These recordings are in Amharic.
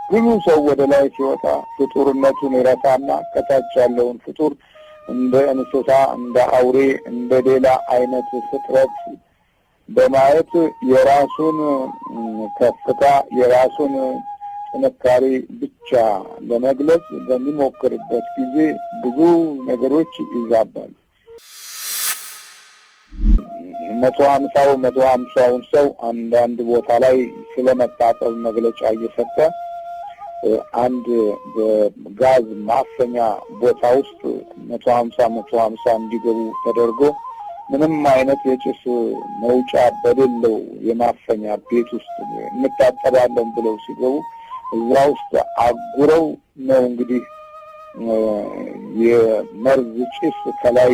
ብዙ ሰው ወደ ላይ ሲወጣ ፍጡርነቱን ይረሳና ከታች ያለውን ፍጡር እንደ እንስሳ፣ እንደ አውሬ፣ እንደ ሌላ አይነት ፍጥረት በማየት የራሱን ከፍታ የራሱን ጥንካሬ ብቻ ለመግለጽ በሚሞክርበት ጊዜ ብዙ ነገሮች ይዛባሉ። 150ውን ሰው አንዳንድ ቦታ ላይ ስለመታጠብ መግለጫ እየሰጠ አንድ በጋዝ ማፈኛ ቦታ ውስጥ 150 እንዲገቡ ተደርጎ ምንም አይነት የጭስ መውጫ በሌለው የማፈኛ ቤት ውስጥ እንታጠባለን ብለው ሲገቡ እዛ ውስጥ አጉረው ነው እንግዲህ የመርዝ ጭስ ከላይ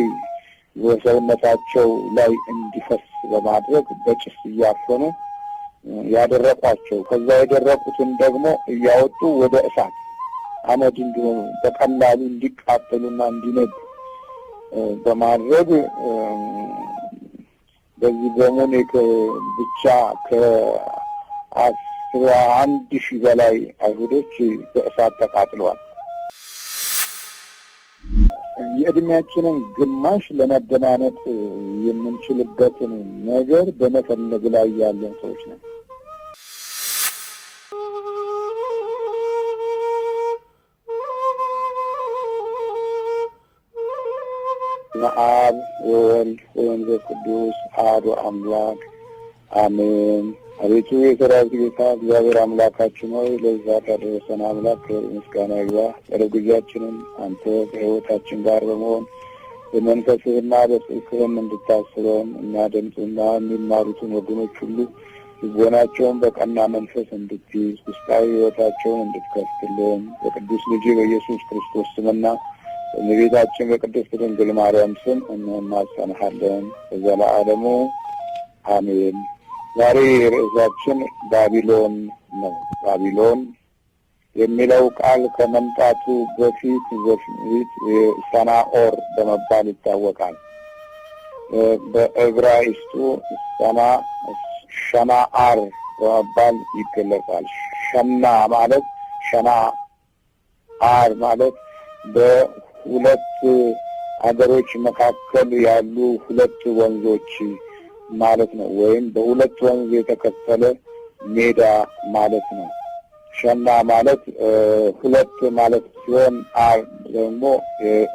ወሰውነታቸው ላይ እንዲፈስ በማድረግ በጭስ እያፈኑ ያደረቋቸው። ከዛ የደረቁትን ደግሞ እያወጡ ወደ እሳት አመድ እንዲሆኑ በቀላሉ እንዲቃጠሉና እንዲነዱ በማድረግ በዚህ በሙኒክ ብቻ ከ11,000 በላይ አይሁዶች በእሳት ተቃጥለዋል። የእድሜያችንን ግማሽ ለመደናነጥ የምንችልበትን ነገር በመፈለግ ላይ ያለን ሰዎች ነን። አብ ወወልድ ወመንፈስ ቅዱስ አሐዱ አምላክ አሜን። አቤቱ የሰራዊት ጌታ እግዚአብሔር አምላካችን ሆይ ለዛ ያደረሰን አምላክ ምስጋና ይግባ። ለረጉያችንን አንተ ከሕይወታችን ጋር በመሆን በመንፈስህና በጽድቅህም እንድታስበን የሚያደምጡና የሚማሩትን ወገኖች ሁሉ ልቦናቸውን በቀና መንፈስ እንድትይዝ ውስጣዊ ሕይወታቸውን እንድትከፍትልን በቅዱስ ልጅ በኢየሱስ ክርስቶስ ስምና በቤታችን በቅድስት ድንግል ማርያም ስም እንማጸንሃለን ለዘላለሙ አሜን። ዛሬ ርዕሳችን ባቢሎን ነው። ባቢሎን የሚለው ቃል ከመምጣቱ በፊት ሰናኦር በመባል ይታወቃል። በዕብራይስጡ ሸናአር በመባል ይገለጻል። ሸና ማለት ሸናአር ማለት በሁለት አገሮች መካከል ያሉ ሁለት ወንዞች ማለት ነው። ወይም በሁለት ወንዝ የተከፈለ ሜዳ ማለት ነው። ሸና ማለት ሁለት ማለት ሲሆን አር ደግሞ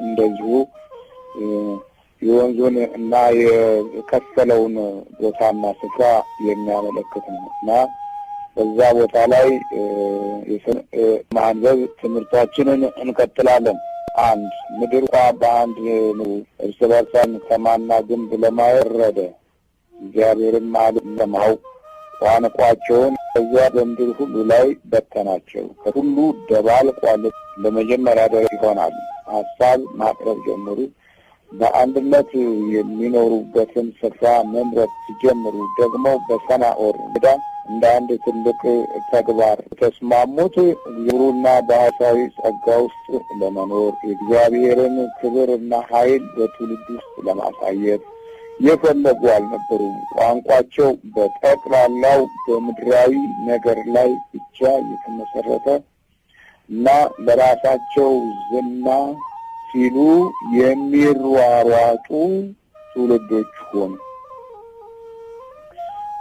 እንደዚሁ የወንዙን እና የከፈለውን ቦታና ስፍራ የሚያመለክት ነው እና በዛ ቦታ ላይ ማንበብ ትምህርታችንን እንቀጥላለን። አንድ ምድሯ በአንድ እርስ በርሷን ከማና ግንብ ለማይረደ እግዚአብሔርም ለማወቅ ቋንቋቸውን በዚያ በምድር ሁሉ ላይ በተናቸው። ከሁሉ ደባልቋል ለመጀመሪያ ደረጃ ይሆናል። ሀሳብ ማቅረብ ጀምሩ። በአንድነት የሚኖሩበትን ስፍራ መምረጥ ሲጀምሩ ደግሞ በሰናኦር ሜዳ እንደ አንድ ትልቅ ተግባር ተስማሙት። ግብሩና በሐሳዊ ጸጋ ውስጥ ለመኖር የእግዚአብሔርን ክብርና ኃይል በትውልድ ውስጥ ለማሳየት የፈለጉ አልነበሩም። ቋንቋቸው በጠቅላላው በምድራዊ ነገር ላይ ብቻ የተመሰረተ እና ለራሳቸው ዝና ሲሉ የሚሯሯጡ ትውልዶች ሆኑ።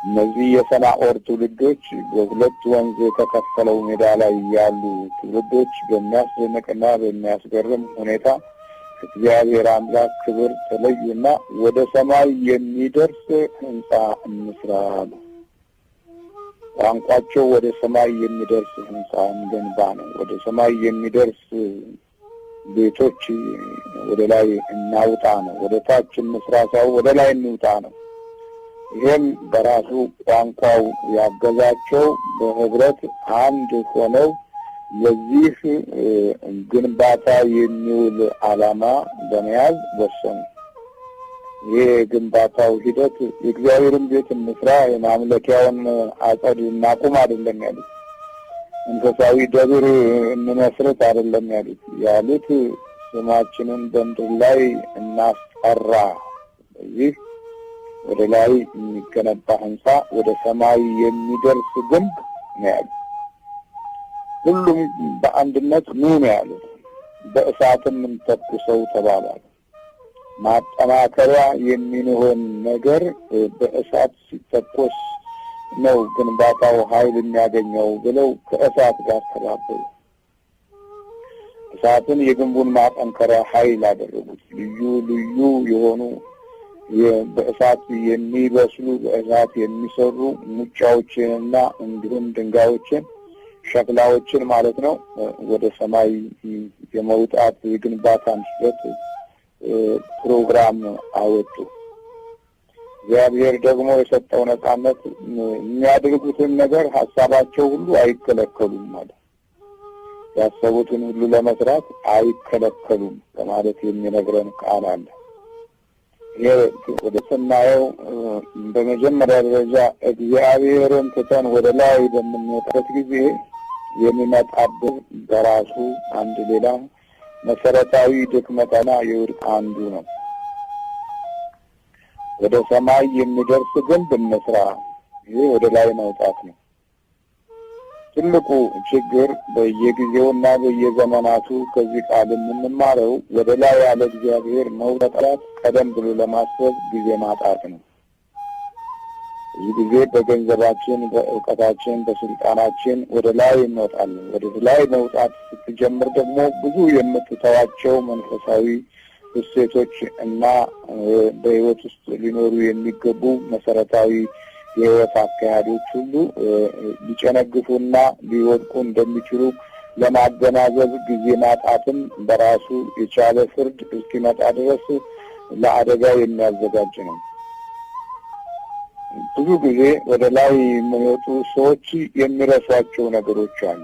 እነዚህ የሰናኦር ትውልዶች በሁለት ወንዝ የተከፈለው ሜዳ ላይ ያሉ ትውልዶች በሚያስደንቅና በሚያስገርም ሁኔታ እግዚአብሔር አምላክ ክብር ተለዩና ወደ ሰማይ የሚደርስ ሕንጻ እንስራ አሉ። ቋንቋቸው ወደ ሰማይ የሚደርስ ሕንጻ እንገንባ ነው። ወደ ሰማይ የሚደርስ ቤቶች ወደ ላይ እናውጣ ነው። ወደ ታች እንስራ ሳይሆን ወደ ላይ እንውጣ ነው። ይህም በራሱ ቋንቋው ያገዛቸው በህብረት አንድ ሆነው ለዚህ ግንባታ የሚውል ዓላማ በመያዝ ወሰኑ። ይህ ግንባታው ሂደት የእግዚአብሔርን ቤት እንስራ፣ የማምለኪያውን አጸድ እናቁም አይደለም ያሉት። መንፈሳዊ ደብር እንመስረት አይደለም ያሉት ስማችንን በምድር ላይ እናስጠራ። ይህ ወደ ላይ የሚገነባ ህንጻ ወደ ሰማይ የሚደርስ ግንብ ነው ያሉት። ሁሉም በአንድነት ኑ ነው ያሉት። በእሳትም እንተኩሰው ተባባሉ። ማጠናከሪያ የሚሆን ነገር በእሳት ሲተኮስ ነው ግንባታው ኃይል የሚያገኘው ብለው ከእሳት ጋር ተባበሩ። እሳትን የግንቡን ማጠንከሪያ ኃይል አደረጉት። ልዩ ልዩ የሆኑ በእሳት የሚበስሉ በእሳት የሚሰሩ ሙጫዎችንና እንዲሁም ድንጋዮችን ሸክላዎችን ማለት ነው ወደ ሰማይ የመውጣት የግንባታን ሂደት ፕሮግራም አወጡ። እግዚአብሔር ደግሞ የሰጠው ነፃነት የሚያደርጉትን ነገር ሐሳባቸው ሁሉ አይከለከሉም ማለት ያሰቡትን ሁሉ ለመስራት አይከለከሉም በማለት የሚነግረን ቃል አለ። ይሄ ወደ ሰማዩ በመጀመሪያ ደረጃ እግዚአብሔርን ትተን ወደ ላይ በምንወጣበት ጊዜ የሚመጣብን በራሱ አንድ ሌላ መሰረታዊ ድክመትና የውድቅ አንዱ ነው። ወደ ሰማይ የሚደርስ ግንብ እንስራ፣ ይሄ ወደ ላይ መውጣት ነው። ትልቁ ችግር በየጊዜውና በየዘመናቱ ከዚህ ቃል የምንማረው ወደ ላይ ያለ እግዚአብሔር መውጣት ቀደም ብሎ ለማሰብ ጊዜ ማጣት ነው። ይህ ጊዜ በገንዘባችን፣ በእውቀታችን፣ በስልጣናችን ወደ ላይ እንወጣለን። ወደ ላይ መውጣት ስትጀምር ደግሞ ብዙ የምትተዋቸው መንፈሳዊ እሴቶች እና በሕይወት ውስጥ ሊኖሩ የሚገቡ መሰረታዊ የሕይወት አካሄዶች ሁሉ ሊጨነግፉና ሊወድቁ እንደሚችሉ ለማገናዘብ ጊዜ ማጣትም በራሱ የቻለ ፍርድ እስኪመጣ ድረስ ለአደጋ የሚያዘጋጅ ነው። ብዙ ጊዜ ወደ ላይ የሚወጡ ሰዎች የሚረሷቸው ነገሮች አሉ።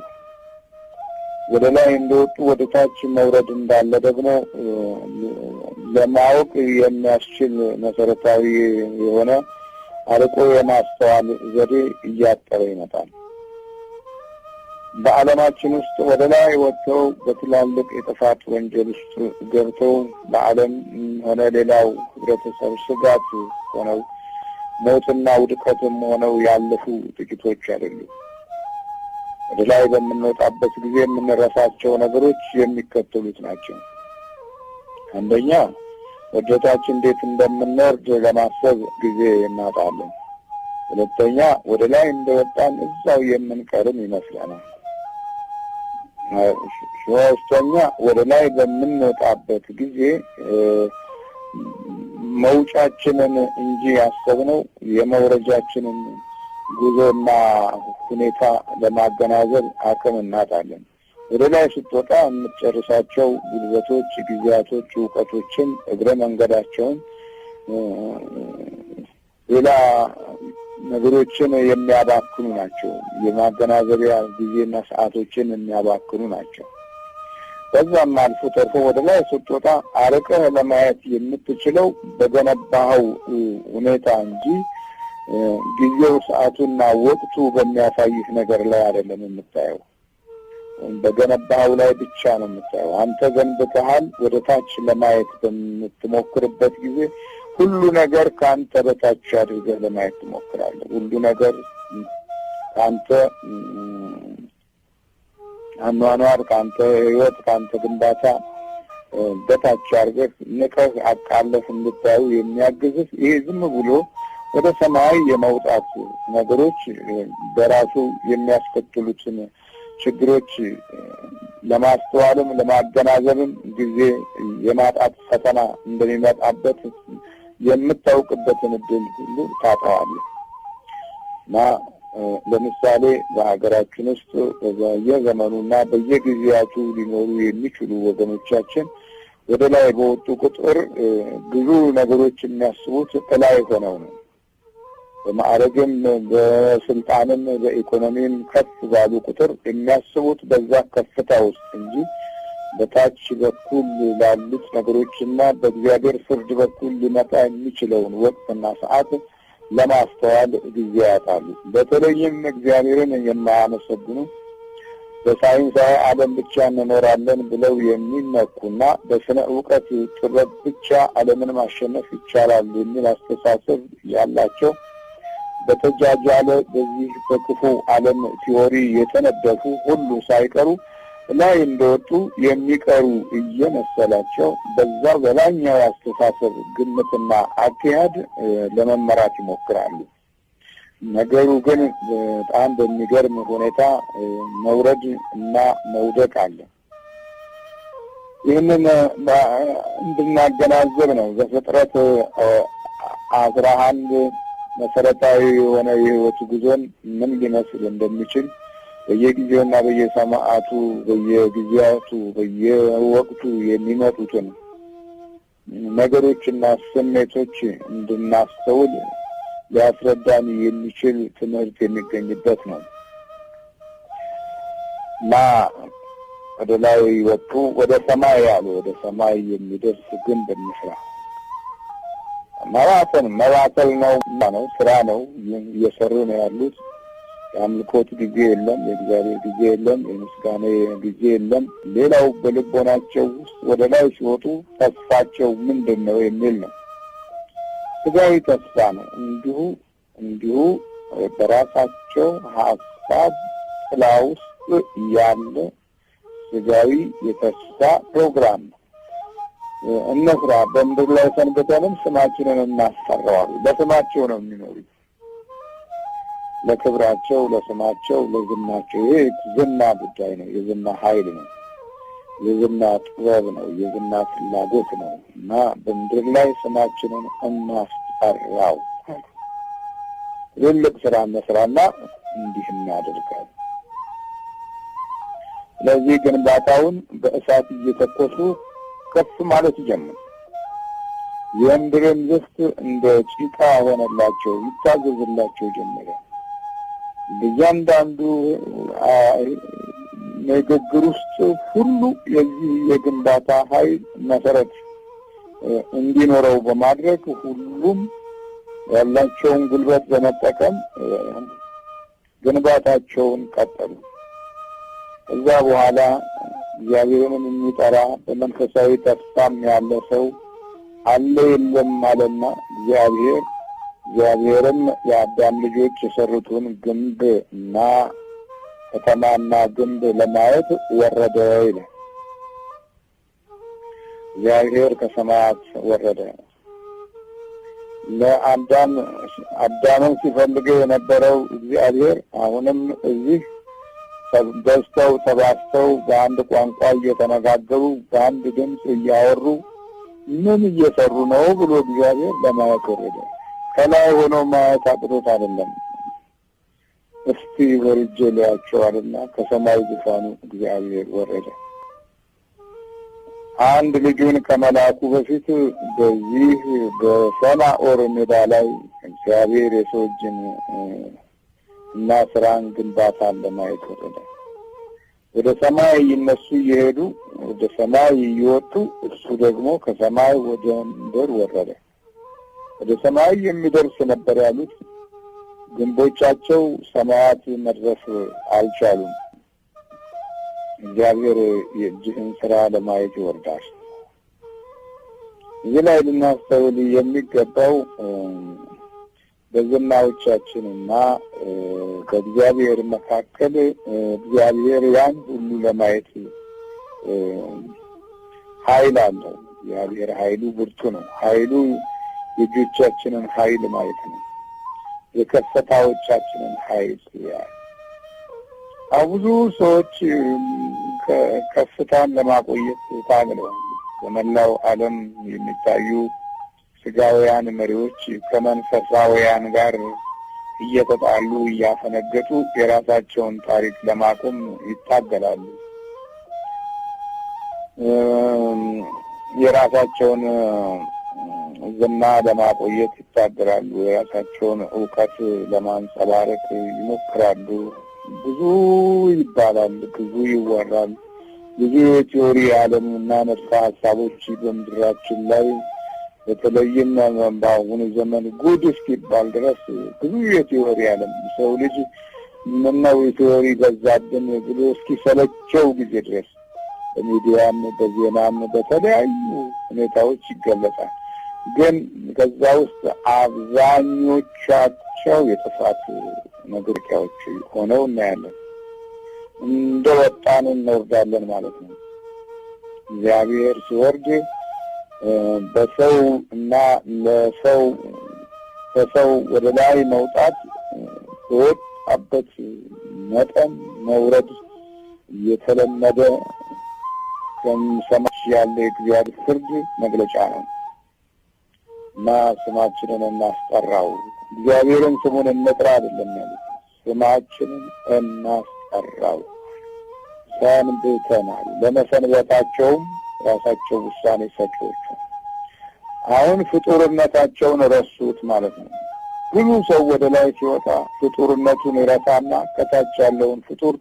ወደ ላይ እንደወጡ ወደ ታች መውረድ እንዳለ ደግሞ ለማወቅ የሚያስችል መሰረታዊ የሆነ አርቆ የማስተዋል ዘዴ እያጠረ ይመጣል። በዓለማችን ውስጥ ወደ ላይ ወጥተው በትላልቅ የጥፋት ወንጀል ውስጥ ገብተው ለዓለም ሆነ ሌላው ህብረተሰብ ስጋት ሆነው ሞትና ውድቀትም ሆነው ያለፉ ጥቂቶች አይደሉም። ወደ ላይ በምንወጣበት ጊዜ የምንረሳቸው ነገሮች የሚከተሉት ናቸው። አንደኛ ወደታችን እንዴት እንደምንወርድ ለማሰብ ጊዜ እናጣለን። ሁለተኛ ወደ ላይ እንደወጣን እዛው የምንቀርም ይመስለናል። ሶስተኛ ወደ ላይ በምንወጣበት ጊዜ መውጫችንን እንጂ ያሰብነው የመውረጃችንን ጉዞና ሁኔታ ለማገናዘብ አቅም እናጣለን። ወደ ላይ ስትወጣ የምትጨርሳቸው ጉልበቶች፣ ጊዜያቶች፣ እውቀቶችን እግረ መንገዳቸውን ሌላ ነገሮችን የሚያባክኑ ናቸው። የማገናዘቢያ ጊዜና ሰዓቶችን የሚያባክኑ ናቸው። በዛም አልፎ ተርፎ ወደ ላይ ስትወጣ አርቀህ ለማየት የምትችለው በገነባኸው ሁኔታ እንጂ ጊዜው ሰዓቱና ወቅቱ በሚያሳይህ ነገር ላይ አይደለም የምታየው። በገነባኸው ላይ ብቻ ነው የምታየው። አንተ ገንብተሃል። ወደ ታች ለማየት በምትሞክርበት ጊዜ ሁሉ ነገር ከአንተ በታች አድርገህ ለማየት ትሞክራለህ። ሁሉ ነገር ከአንተ አኗኗር፣ ከአንተ ህይወት፣ ከአንተ ግንባታ በታች አድርገህ ንቀህ አቃለህ እንድታዩ የሚያግዝህ ይሄ ዝም ብሎ ወደ ሰማይ የመውጣት ነገሮች በራሱ የሚያስከትሉትን ችግሮች ለማስተዋልም ለማገናዘብም ጊዜ የማጣት ፈተና እንደሚመጣበት የምታውቅበትን እድል ሁሉ ታጣዋለህ። እና ለምሳሌ በሀገራችን ውስጥ በየዘመኑና በየጊዜያቱ ሊኖሩ የሚችሉ ወገኖቻችን ወደ ላይ በወጡ ቁጥር ብዙ ነገሮች የሚያስቡት ከላይ ሆነው ነው። በማዕረግም በስልጣንም በኢኮኖሚም ከፍ ባሉ ቁጥር የሚያስቡት በዛ ከፍታ ውስጥ እንጂ በታች በኩል ላሉት ነገሮችና በእግዚአብሔር ፍርድ በኩል ሊመጣ የሚችለውን ወቅትና ሰዓት ለማስተዋል ጊዜ ያጣሉ። በተለይም እግዚአብሔርን የማያመሰግኑ በሳይንሳዊ ዓለም ብቻ እንኖራለን ብለው የሚመኩና በስነ ዕውቀት ጥበብ ብቻ ዓለምን ማሸነፍ ይቻላል የሚል አስተሳሰብ ያላቸው በተጃጃለ በዚህ በክፉ ዓለም ቲዮሪ የተነደፉ ሁሉ ሳይቀሩ ላይ እንደወጡ የሚቀሩ እየመሰላቸው በዛ በላይኛው አስተሳሰብ ግምትና አካሄድ ለመመራት ይሞክራሉ። ነገሩ ግን በጣም በሚገርም ሁኔታ መውረድ እና መውደቅ አለ። ይህንን እንድናገናዘብ ነው ዘፍጥረት 11 መሰረታዊ የሆነ የህይወት ጉዞን ምን ሊመስል እንደሚችል በየጊዜውና በየሰማዓቱ በየጊዜያቱ በየወቅቱ የሚመጡትን ነገሮችና ስሜቶች እንድናስተውል ሊያስረዳን የሚችል ትምህርት የሚገኝበት ነው እና ወደ ላይ ወጡ፣ ወደ ሰማይ ያሉ ወደ ሰማይ የሚደርስ ግንብ እንስራ። መዋሰል ነው፣ ስራ ነው እየሰሩ ነው ያሉት። የአምልኮት ጊዜ የለም፣ የእግዚአብሔር ጊዜ የለም፣ የምስጋና ጊዜ የለም። ሌላው በልቦናቸው ውስጥ ወደ ላይ ሲወጡ ተስፋቸው ምንድን ነው የሚል ነው። ስጋዊ ተስፋ ነው። እንዲሁ በራሳቸው ሀሳብ ጥላ ውስጥ ያለ ስጋዊ የተስፋ ፕሮግራም ነው። እነስራ በምድር ላይ ሰንብተንም ስማችንን እናስፈራዋለን። ለስማቸው ነው የሚኖሩት፣ ለክብራቸው፣ ለስማቸው፣ ለዝናቸው። ይሄ ዝና ጉዳይ ነው፣ የዝና ኃይል ነው፣ የዝና ጥበብ ነው፣ የዝና ፍላጎት ነው እና በምድር ላይ ስማችንን እናስጠራው። ትልቅ ስራ መስራና እንዲህ እናደርጋለን። ስለዚህ ግንባታውን በእሳት እየተኮሱ ከፍ ማለት ይጀምራል። የምድርም ዝፍት እንደ ጭቃ ሆነላቸው፣ ይታዘዝላቸው ጀመረ። በእያንዳንዱ ንግግር ውስጥ ሁሉ የዚህ የግንባታ ኃይል መሰረት እንዲኖረው በማድረግ ሁሉም ያላቸውን ጉልበት በመጠቀም ግንባታቸውን ቀጠሉ። እዛ በኋላ እግዚአብሔርን የሚጠራ በመንፈሳዊ ተስፋም ያለ ሰው አለ የለም አለና እግዚአብሔርም የአዳም ልጆች የሰሩትን ግንብ እና ከተማና ግንብ ለማየት ወረደ ይላል። እግዚአብሔር ከሰማያት ወረደ። አዳምን ሲፈልገው የነበረው እግዚአብሔር አሁንም እዚህ በዝተው ተባስተው በአንድ ቋንቋ እየተነጋገሩ በአንድ ድምፅ እያወሩ ምን እየሰሩ ነው ብሎ እግዚአብሔር ለማየት ወረደ። ከላይ ሆኖ ማየት አቅቶት አይደለም፣ እስቲ ወርጄ ሊያቸዋልና ከሰማይ ዙፋኑ እግዚአብሔር ወረደ። አንድ ልጁን ከመላኩ በፊት በዚህ በሰናኦር ሜዳ ላይ እግዚአብሔር የሰው እጅን እና ስራን ግንባታን ለማየት ወረደ። ወደ ሰማይ እነሱ እየሄዱ ወደ ሰማይ እየወጡ እሱ ደግሞ ከሰማይ ወደ ምድር ወረደ። ወደ ሰማይ የሚደርስ ነበር ያሉት ግንቦቻቸው ሰማያት መድረስ አልቻሉም። እግዚአብሔር የእጅህን ስራ ለማየት ይወርዳል። እዚህ ላይ ልናስተውል የሚገባው በዝናዎቻችንና በእግዚአብሔር መካከል እግዚአብሔር ያን ሁሉ ለማየት ኃይል አለው። እግዚአብሔር ኃይሉ ብርቱ ነው። ኃይሉ የእጆቻችንን ኃይል ማየት ነው። የከፍታዎቻችንን ኃይል ያያል። ብዙ ሰዎች ከፍታን ለማቆየት ታግለዋል። በመላው ዓለም የሚታዩ ስጋውያን መሪዎች ከመንፈሳውያን ጋር እየተጣሉ እያፈነገጡ የራሳቸውን ታሪክ ለማቆም ይታገላሉ። የራሳቸውን ዝና ለማቆየት ይታገላሉ። የራሳቸውን ዕውቀት ለማንጸባረቅ ይሞክራሉ። ብዙ ይባላል፣ ብዙ ይወራል። ብዙ የቲዮሪ ዓለምና ንድፈ ሀሳቦች በምድራችን ላይ በተለይም በአሁኑ ዘመን ጉድ እስኪባል ድረስ ብዙ የቲዮሪ ዓለም ሰው ልጅ ምነው የቲዮሪ በዛብን ብሎ እስኪሰለቸው ጊዜ ድረስ በሚዲያም በዜናም በተለያዩ ሁኔታዎች ይገለጻል። ግን ከዛ ውስጥ አብዛኞቻቸው የጥፋት መግለጫዎች ሆነው እናያለን። እንደወጣን እንወርዳለን ማለት ነው። እግዚአብሔር ሲወርድ በሰው እና ለሰው ከሰው ወደ ላይ መውጣት በወጣበት መጠን መውረድ የተለመደ ከሰማይ ያለ የእግዚአብሔር ፍርድ መግለጫ ነው እና ስማችንን እናስጠራው። እግዚአብሔርን ስሙን እንጥራ አይደለም ያሉት፣ ስማችንን እናስጠራው። ሰንብተናል። ለመሰንበታቸውም ራሳቸው ውሳኔ ሰጪዎች። አሁን ፍጡርነታቸውን ረሱት ማለት ነው። ብዙ ሰው ወደ ላይ ሲወጣ ፍጡርነቱን ይረሳና ከታች ያለውን ፍጡር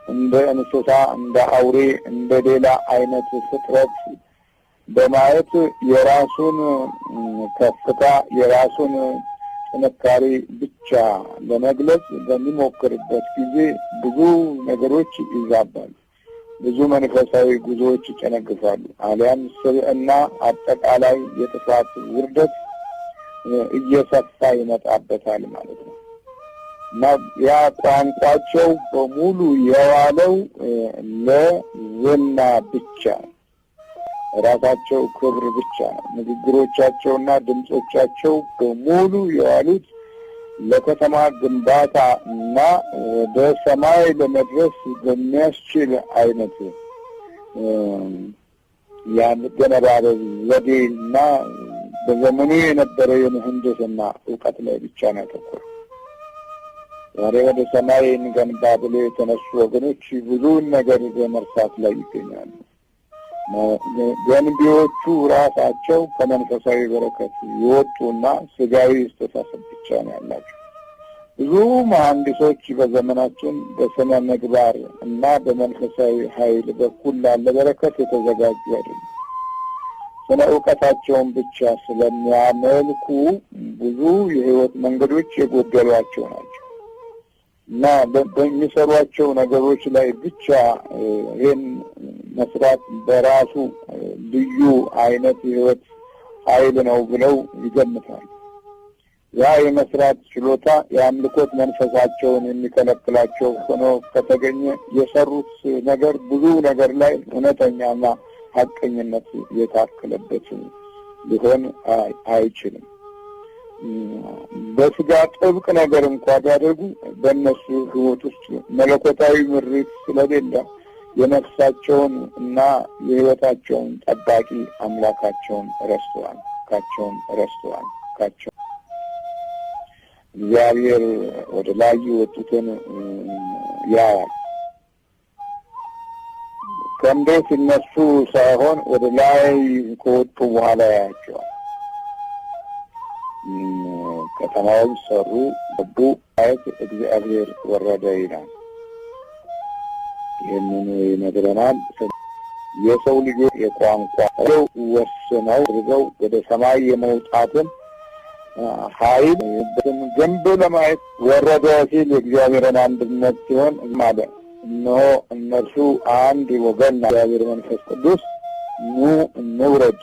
እንደ እንስሳ፣ እንደ አውሬ፣ እንደ ሌላ አይነት ፍጥረት በማየት የራሱን ከፍታ የራሱን ጥንካሬ ብቻ ለመግለጽ በሚሞክርበት ጊዜ ብዙ ነገሮች ይዛባሉ። ብዙ መንፈሳዊ ጉዞዎች ይጨነግፋሉ። አሊያም ስብዕና አጠቃላይ የጥፋት ውርደት እየሰፋ ይመጣበታል ማለት ነው እና ያ ቋንቋቸው በሙሉ የዋለው ለዝና ብቻ፣ ራሳቸው ክብር ብቻ ነው። ንግግሮቻቸውና ድምጾቻቸው በሙሉ የዋሉት ለከተማ ግንባታ እና ወደ ሰማይ ለመድረስ በሚያስችል አይነት የአገነባበብ ዘዴና በዘመኑ የነበረ የምህንድስና እውቀት ላይ ብቻ ነው ያተኮረው። ዛሬ ወደ ሰማይ እንገንባ ብለው የተነሱ ወገኖች ብዙውን ነገር በመርሳት ላይ ይገኛሉ። ገንቢዎቹ ራሳቸው ከመንፈሳዊ በረከት የወጡና ስጋዊ አስተሳሰብ ብቻ ነው ያላቸው። ብዙ መሐንዲሶች በዘመናችን በስነ ምግባር እና በመንፈሳዊ ኃይል በኩል ላለ በረከት የተዘጋጁ አይደሉም። ስለ እውቀታቸውን ብቻ ስለሚያመልኩ ብዙ የህይወት መንገዶች የጎደሏቸው ናቸው እና በሚሰሯቸው ነገሮች ላይ ብቻ ይህን መስራት በራሱ ልዩ አይነት የህይወት ኃይል ነው ብለው ይገምታሉ። ያ የመስራት ችሎታ የአምልኮት መንፈሳቸውን የሚከለክላቸው ሆኖ ከተገኘ የሰሩት ነገር ብዙ ነገር ላይ እውነተኛና ሐቀኝነት የታከለበት ሊሆን አይችልም። በስጋ ጥብቅ ነገር እንኳን ቢያደርጉ በእነሱ ህይወት ውስጥ መለኮታዊ ምሪት ስለሌለ የነፍሳቸውን እና የህይወታቸውን ጠባቂ አምላካቸውን ረስተዋል። እግዚአብሔር ወደ ላይ የወጡትን ያያል። ከምድር ሲነሱ ሳይሆን ወደ ላይ ከወጡ በኋላ ያያቸዋል። ከተማውን ሰሩ፣ ገቡ፣ አይት እግዚአብሔር ወረደ ይላል። ይህንን ይነግረናል። የሰው ልጆች የቋንቋ ወስነው አድርገው ወደ ሰማይ የመውጣትን ኃይል ገንብ ለማየት ወረደ ሲል የእግዚአብሔርን አንድነት ሲሆን ማለት እነሆ እነርሱ አንድ ወገን እግዚአብሔር መንፈስ ቅዱስ ኑ እንውረድ።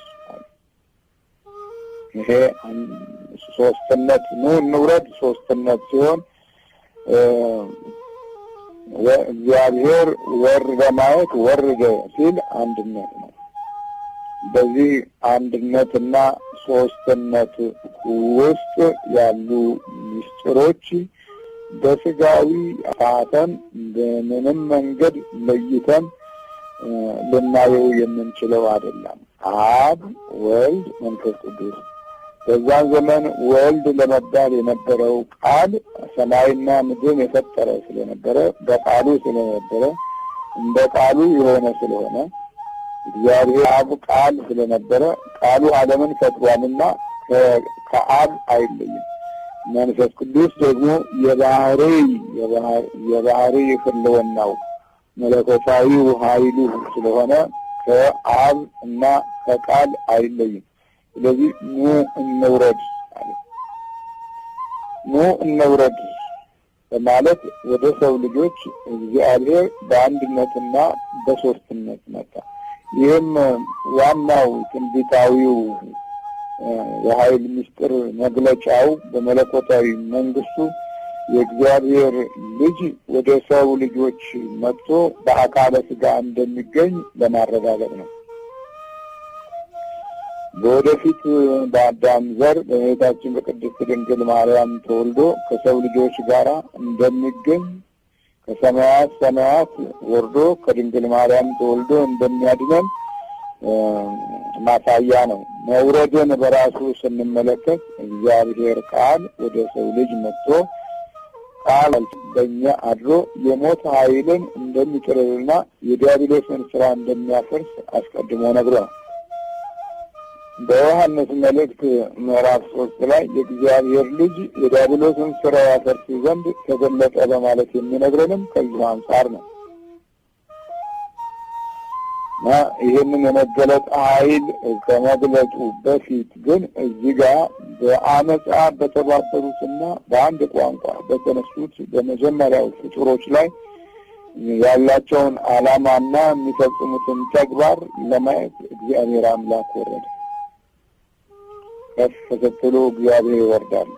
ይሄ ሶስትነት ኑ እንውረድ ሶስትነት ሲሆን እግዚአብሔር ወረደ ማለት ወረደ ሲል አንድነት ነው። በዚህ አንድነትና ሶስትነት ውስጥ ያሉ ምስጢሮች በስጋዊ አፋተን በምንም መንገድ ለይተን ልናየው የምንችለው አይደለም። አብ፣ ወልድ፣ መንፈስ ቅዱስ። በዛን ዘመን ወልድ ለመባል የነበረው ቃል ሰማይና ምድርን የፈጠረ ስለነበረ በቃሉ ስለነበረ እንደ ቃሉ የሆነ ስለሆነ እግዚአብሔር አብ ቃል ስለነበረ ቃሉ ዓለምን ፈጥሯልና ከአብ አይለይም። መንፈስ ቅዱስ ደግሞ የባህሪ ህልውናው መለኮታዊው ኃይሉ ስለሆነ ከአብ እና ከቃል አይለይም። ስለዚህ ኑ እንውረድ አለ። ኑ እንውረድ በማለት ወደ ሰው ልጆች እግዚአብሔር በአንድነትና በሶስትነት መጣ። ይህም ዋናው ትንቢታዊው የኃይል ምስጢር መግለጫው በመለኮታዊ መንግስቱ የእግዚአብሔር ልጅ ወደ ሰው ልጆች መጥቶ በአካለ ሥጋ እንደሚገኝ ለማረጋገጥ ነው። በወደፊት በአዳም ዘር በእመቤታችን በቅድስት ድንግል ማርያም ተወልዶ ከሰው ልጆች ጋር እንደሚገኝ ከሰማያት ሰማያት ወርዶ ከድንግል ማርያም ተወልዶ እንደሚያድነን ማሳያ ነው። መውረድን በራሱ ስንመለከት እግዚአብሔር ቃል ወደ ሰው ልጅ መጥቶ ቃል በእኛ አድሮ የሞት ኃይልን እንደሚጥልና የዲያብሎስን ስራ እንደሚያፈርስ አስቀድሞ ነግሯል። በዮሐንስ መልእክት ምዕራፍ 3 ላይ የእግዚአብሔር ልጅ የዲያብሎስን ስራ ያፈርስ ዘንድ ተገለጠ በማለት የሚነግረንም ከዚህ አንጻር ነው። ይህንን የመገለጥ ኃይል ከመግለጡ በፊት ግን እዚህ ጋር በአመፃ በተባበሩትና በአንድ ቋንቋ በተነሱት በመጀመሪያው ፍጡሮች ላይ ያላቸውን ዓላማና የሚፈጽሙትን ተግባር ለማየት እግዚአብሔር አምላክ ወረደ። ከፍ ስትሉ እግዚአብሔር ይወርዳል።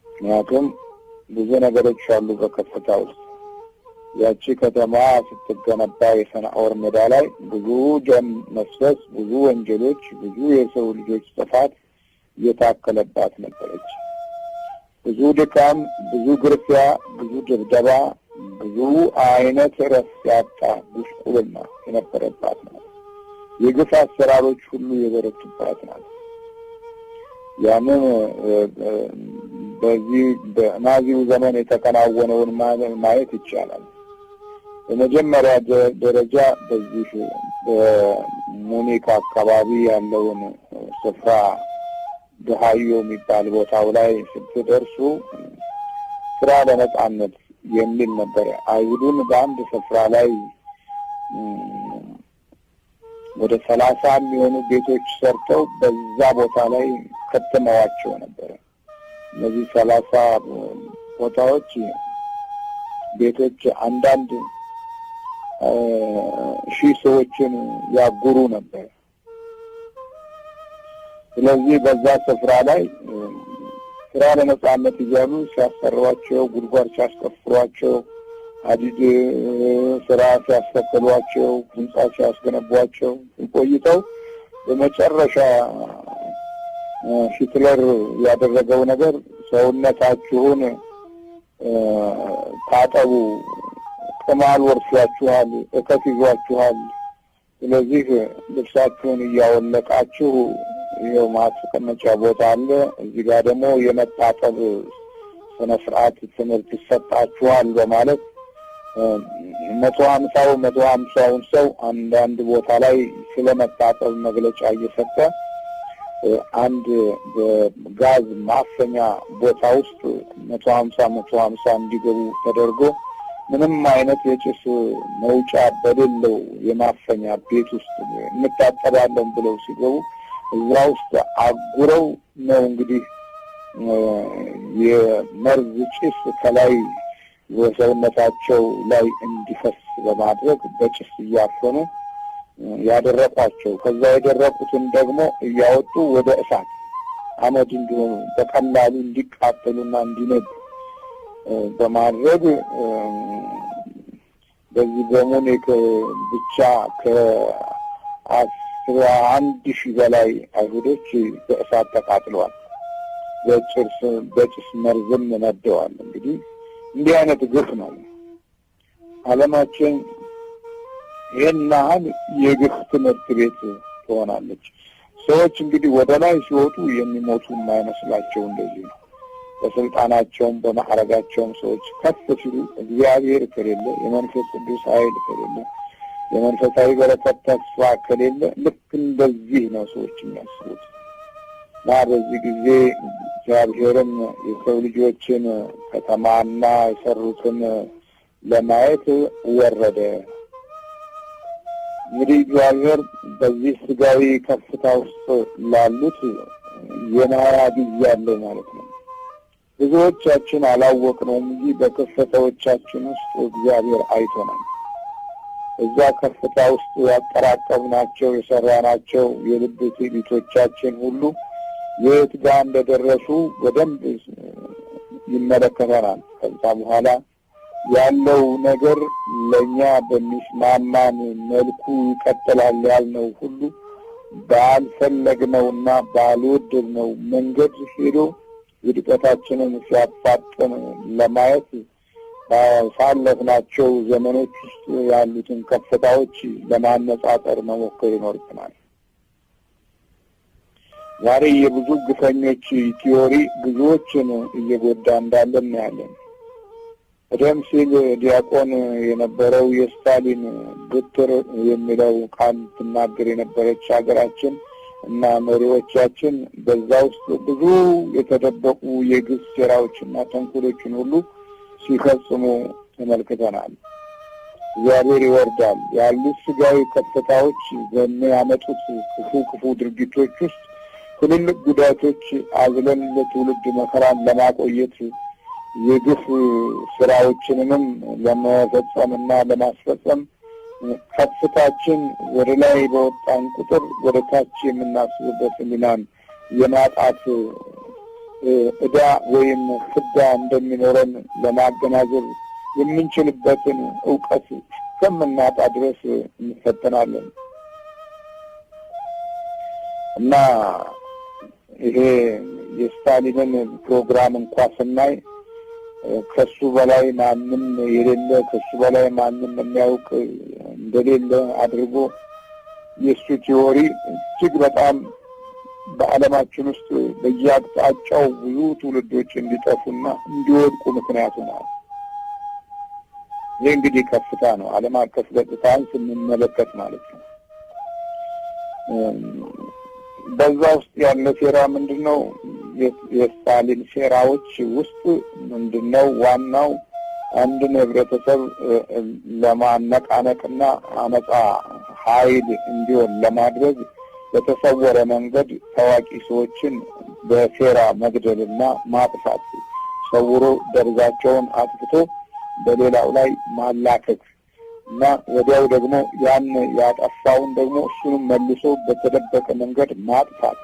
ምክንያቱም ብዙ ነገሮች አሉ በከፍታ ውስጥ። ያቺ ከተማ ስትገነባ የሰናዖር ሜዳ ላይ ብዙ ደም መፍሰስ፣ ብዙ ወንጀሎች፣ ብዙ የሰው ልጆች ጥፋት የታከለባት ነበረች። ብዙ ድካም፣ ብዙ ግርፊያ፣ ብዙ ድብደባ፣ ብዙ አይነት ረፍት ያጣ ጉስቁልና የነበረባት ናት። የግፍ አሰራሮች ሁሉ የበረቱባት ናት። ያንን በዚህ በናዚው ዘመን የተከናወነውን ማየት ይቻላል። በመጀመሪያ ደረጃ በዚህ በሙኒክ አካባቢ ያለውን ስፍራ በሃዮ የሚባል ቦታው ላይ ስትደርሱ ስራ ለነጻነት የሚል ነበር። አይሁድን በአንድ ስፍራ ላይ ወደ 30 የሚሆኑ ቤቶች ሰርተው በዛ ቦታ ላይ ከተማዋቸው ነበር። እነዚህ 30 ቦታዎች ቤቶች አንዳንድ ሺህ ሰዎችን ያጉሩ ነበር። ስለዚህ በዛ ስፍራ ላይ ስራ ለነጻነት እያሉ ሲያሰሯቸው፣ ጉድጓድ ሲያስቆፍሯቸው፣ ሀዲድ ስራ ሲያስከፍሏቸው፣ ህንጻ ሲያስገነቧቸው ቆይተው በመጨረሻ ሂትለር ያደረገው ነገር ሰውነታችሁን ታጠቡ፣ ቅማል ወርሷችኋል፣ እከክ ይዟችኋል፣ ስለዚህ ልብሳችሁን እያወለቃችሁ ይኸው ማስቀመጫ ቦታ አለ፣ እዚህ ጋር ደግሞ የመታጠብ ስነ ስርዓት ትምህርት ይሰጣችኋል በማለት 150ውን ሰው አንዳንድ ቦታ ላይ ስለመታጠብ መግለጫ እየሰጠ አንድ በጋዝ ማፈኛ ቦታ ውስጥ 150 እንዲገቡ ተደርጎ ምንም አይነት የጭስ መውጫ በሌለው የማፈኛ ቤት ውስጥ እንታጠባለን ብለው ሲገቡ እዛ ውስጥ አጉረው ነው እንግዲህ የመርዝ ጭስ ከላይ በሰውነታቸው ላይ እንዲፈስ በማድረግ በጭስ እያፈኑ ያደረቋቸው። ከዛ የደረቁትን ደግሞ እያወጡ ወደ እሳት አመድ እንዲሆኑ በቀላሉ እንዲቃጠሉና እንዲነዱ በማድረግ በዚህ በሙኒክ ብቻ ከ11,000 በላይ አይሁዶች በእሳት ተቃጥለዋል። በጭስ መርዝም ነደዋል። እንግዲህ እንዲህ አይነት ግፍ ነው ዓለማችን። ይህን ያህል የግፍ ትምህርት ቤት ትሆናለች። ሰዎች እንግዲህ ወደ ላይ ሲወጡ የሚሞቱ የማይመስላቸው እንደዚህ ነው። በስልጣናቸውም በማዕረጋቸውም ሰዎች ከፍ ሲሉ እግዚአብሔር ከሌለ፣ የመንፈስ ቅዱስ ኃይል ከሌለ፣ የመንፈሳዊ በረከት ተስፋ ከሌለ ልክ እንደዚህ ነው ሰዎች የሚያስቡት። እና በዚህ ጊዜ እግዚአብሔርም የሰው ልጆችን ከተማና የሰሩትን ለማየት ወረደ። እንግዲህ እግዚአብሔር በዚህ ስጋዊ ከፍታ ውስጥ ላሉት የማያ ጊዜ ያለው ማለት ነው። ብዙዎቻችን አላወቅነውም እንጂ በከፍታዎቻችን ውስጥ እግዚአብሔር አይቶናል። እዛ ከፍታ ውስጥ ያጠራቀምናቸው የሰራናቸው የልብ ትዕቢቶቻችን ሁሉ የት ጋር እንደደረሱ በደንብ ይመለከተናል። ከዛ በኋላ ያለው ነገር ለኛ በሚስማማን መልኩ ይቀጥላል ያልነው ሁሉ ባልፈለግነውና ባልወደድነው መንገድ ሄዶ ውድቀታችንን ሲያፋጥን ለማየት ባሳለፍናቸው ዘመኖች ውስጥ ያሉትን ከፍታዎች ለማነጻጸር መሞከር ይኖርብናል። ዛሬ የብዙ ግፈኞች ቲዮሪ ብዙዎችን እየጎዳ እንዳለ እናያለን። ቀደም ሲል ዲያቆን የነበረው የስታሊን ግትር የሚለው ቃል ትናገር የነበረች ሀገራችን እና መሪዎቻችን በዛ ውስጥ ብዙ የተደበቁ የግፍ ሴራዎችና ተንኮሎችን ሁሉ ሲፈጽሙ ተመልክተናል። እግዚአብሔር ይወርዳል ያሉት ስጋዊ ከፍታዎች በሚያመጡት ክፉ ድርጊቶች ውስጥ ትልልቅ ጉዳቶች አዝለን ለትውልድ መከራን ለማቆየት የግፍ ስራዎችንም ለመፈጸምና ለማስፈጸም ከፍታችን ወደ ላይ በወጣን ቁጥር ወደ ታች የምናስብበት ሚናን የማጣት ዕዳ ወይም ፍዳ እንደሚኖረን ለማገናዘብ የምንችልበትን ዕውቀት እስከምናጣ ድረስ እንፈተናለን እና ይሄ የስታሊንን ፕሮግራም እንኳን ስናይ ከሱ በላይ ማንም የሌለ ከሱ በላይ ማንም የሚያውቅ እንደሌለ አድርጎ የሱ ቲዮሪ እጅግ በጣም በዓለማችን ውስጥ በየአቅጣጫው ብዙ ትውልዶች እንዲጠፉና እንዲወድቁ ምክንያት ሆኗል። ይህ እንግዲህ ከፍታ ነው፣ ዓለም አቀፍ ገጽታን ስንመለከት ማለት ነው። በዛ ውስጥ ያለ ሴራ ምንድነው? የስታሊን ሴራዎች ውስጥ ምንድነው? ዋናው አንድን ህብረተሰብ ለማነቃነቅና አመጻ ኃይል እንዲሆን ለማድረግ በተሰወረ መንገድ ታዋቂ ሰዎችን በሴራ መግደልና ማጥፋት፣ ሰውሮ ደርዛቸውን አጥፍቶ በሌላው ላይ ማላከክ እና ወዲያው ደግሞ ያን ያጠፋውን ደግሞ እሱንም መልሶ በተደበቀ መንገድ ማጥፋት፣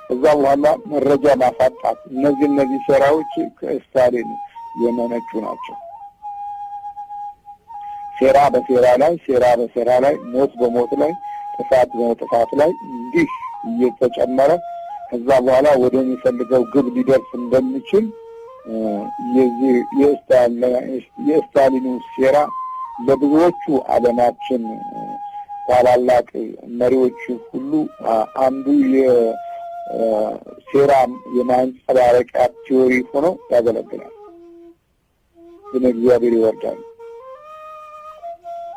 ከዛ በኋላ መረጃ ማሳጣት፣ እነዚህ ሴራዎች ከስታሊን የመነጩ ናቸው። ሴራ በሴራ ላይ ሞት በሞት ላይ ጥፋት በጥፋት ላይ እንዲህ እየተጨመረ ከዛ በኋላ ወደሚፈልገው ግብ ሊደርስ እንደሚችል የስታሊኑ ሴራ ለብዙዎቹ ዓለማችን ታላላቅ መሪዎች ሁሉ አንዱ የሴራ የማንጸባረቂያ ቲዮሪ ሆኖ ያገለግላል። ግን እግዚአብሔር ይወርዳል።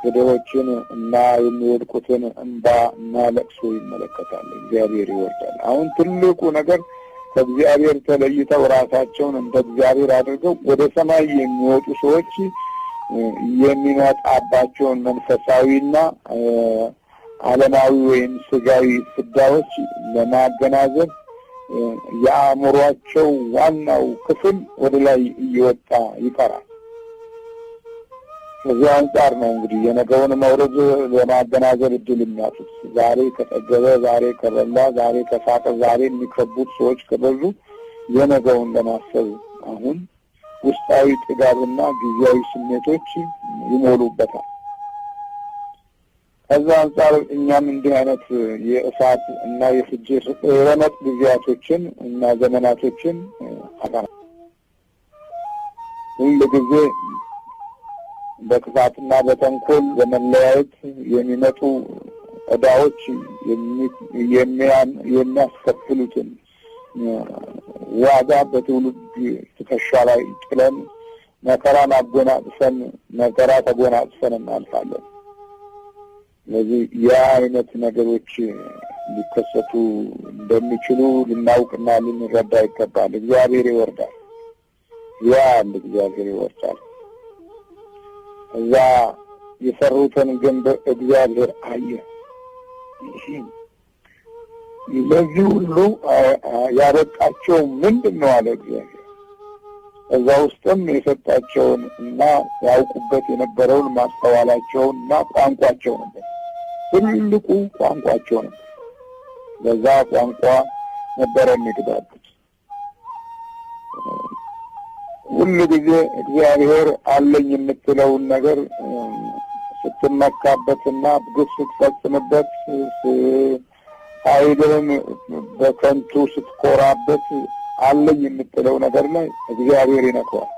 ገዳዮችን እና የሚወድቁትን እንባ እና ለቅሶ ይመለከታል። እግዚአብሔር ይወርዳል። አሁን ትልቁ ነገር ከእግዚአብሔር ተለይተው ራሳቸውን እንደ እግዚአብሔር አድርገው ወደ ሰማይ የሚወጡ ሰዎች የሚመጣባቸውን መንፈሳዊና ዓለማዊ ወይም ስጋዊ ፍዳዎች ለማገናዘብ የአእምሯቸው ዋናው ክፍል ወደ ላይ እየወጣ ይቀራል። ከዚህ አንጻር ነው እንግዲህ የነገውን መውረድ ለማገናዘብ እድል የሚያጡት። ዛሬ ከጠገበ፣ ዛሬ ከበላ፣ ዛሬ ከሳቀ፣ ዛሬ የሚከቡት ሰዎች ከበዙ የነገውን ለማሰብ አሁን ውስጣዊ ጥጋብና ጊዜያዊ ስሜቶች ይሞሉበታል። ከዛ አንጻር እኛም እንዲህ አይነት የእሳት እና የፍጅት ረመጥ ጊዜያቶችን እና ዘመናቶችን አቃና ሁሉ ጊዜ በክፋትና በተንኮል በመለያየት የሚመጡ ዕዳዎች የሚያስከፍሉትን ዋጋ በትውልድ ትከሻ ላይ ጥለን መከራ ተጎናጽፈን እናልፋለን። ስለዚህ የአይነት ነገሮች ሊከሰቱ እንደሚችሉ ልናውቅና ልንረዳ ይገባል። እግዚአብሔር ይወርዳል። እግዚአብሔር ይወርዳል። እዛ የሰሩትን ግንብ እግዚአብሔር አየ። ለዚህ ሁሉ ያበቃቸው ምንድነው አለ እግዚአብሔር። እዛ ውስጥም የሰጣቸውን እና ያውቁበት የነበረውን ማስተዋላቸውን እና ቋንቋቸው ነበር። ትልቁ ቋንቋቸው ነበር። በዛ ቋንቋ ነበር የሚግባቡት። ሁሉ ጊዜ እግዚአብሔር አለኝ የምትለውን ነገር ስትመካበትና ግፍ ስትፈጽምበት፣ ኃይልህን በከንቱ ስትኮራበት አለኝ የምትለው ነገር ላይ እግዚአብሔር ይነካዋል።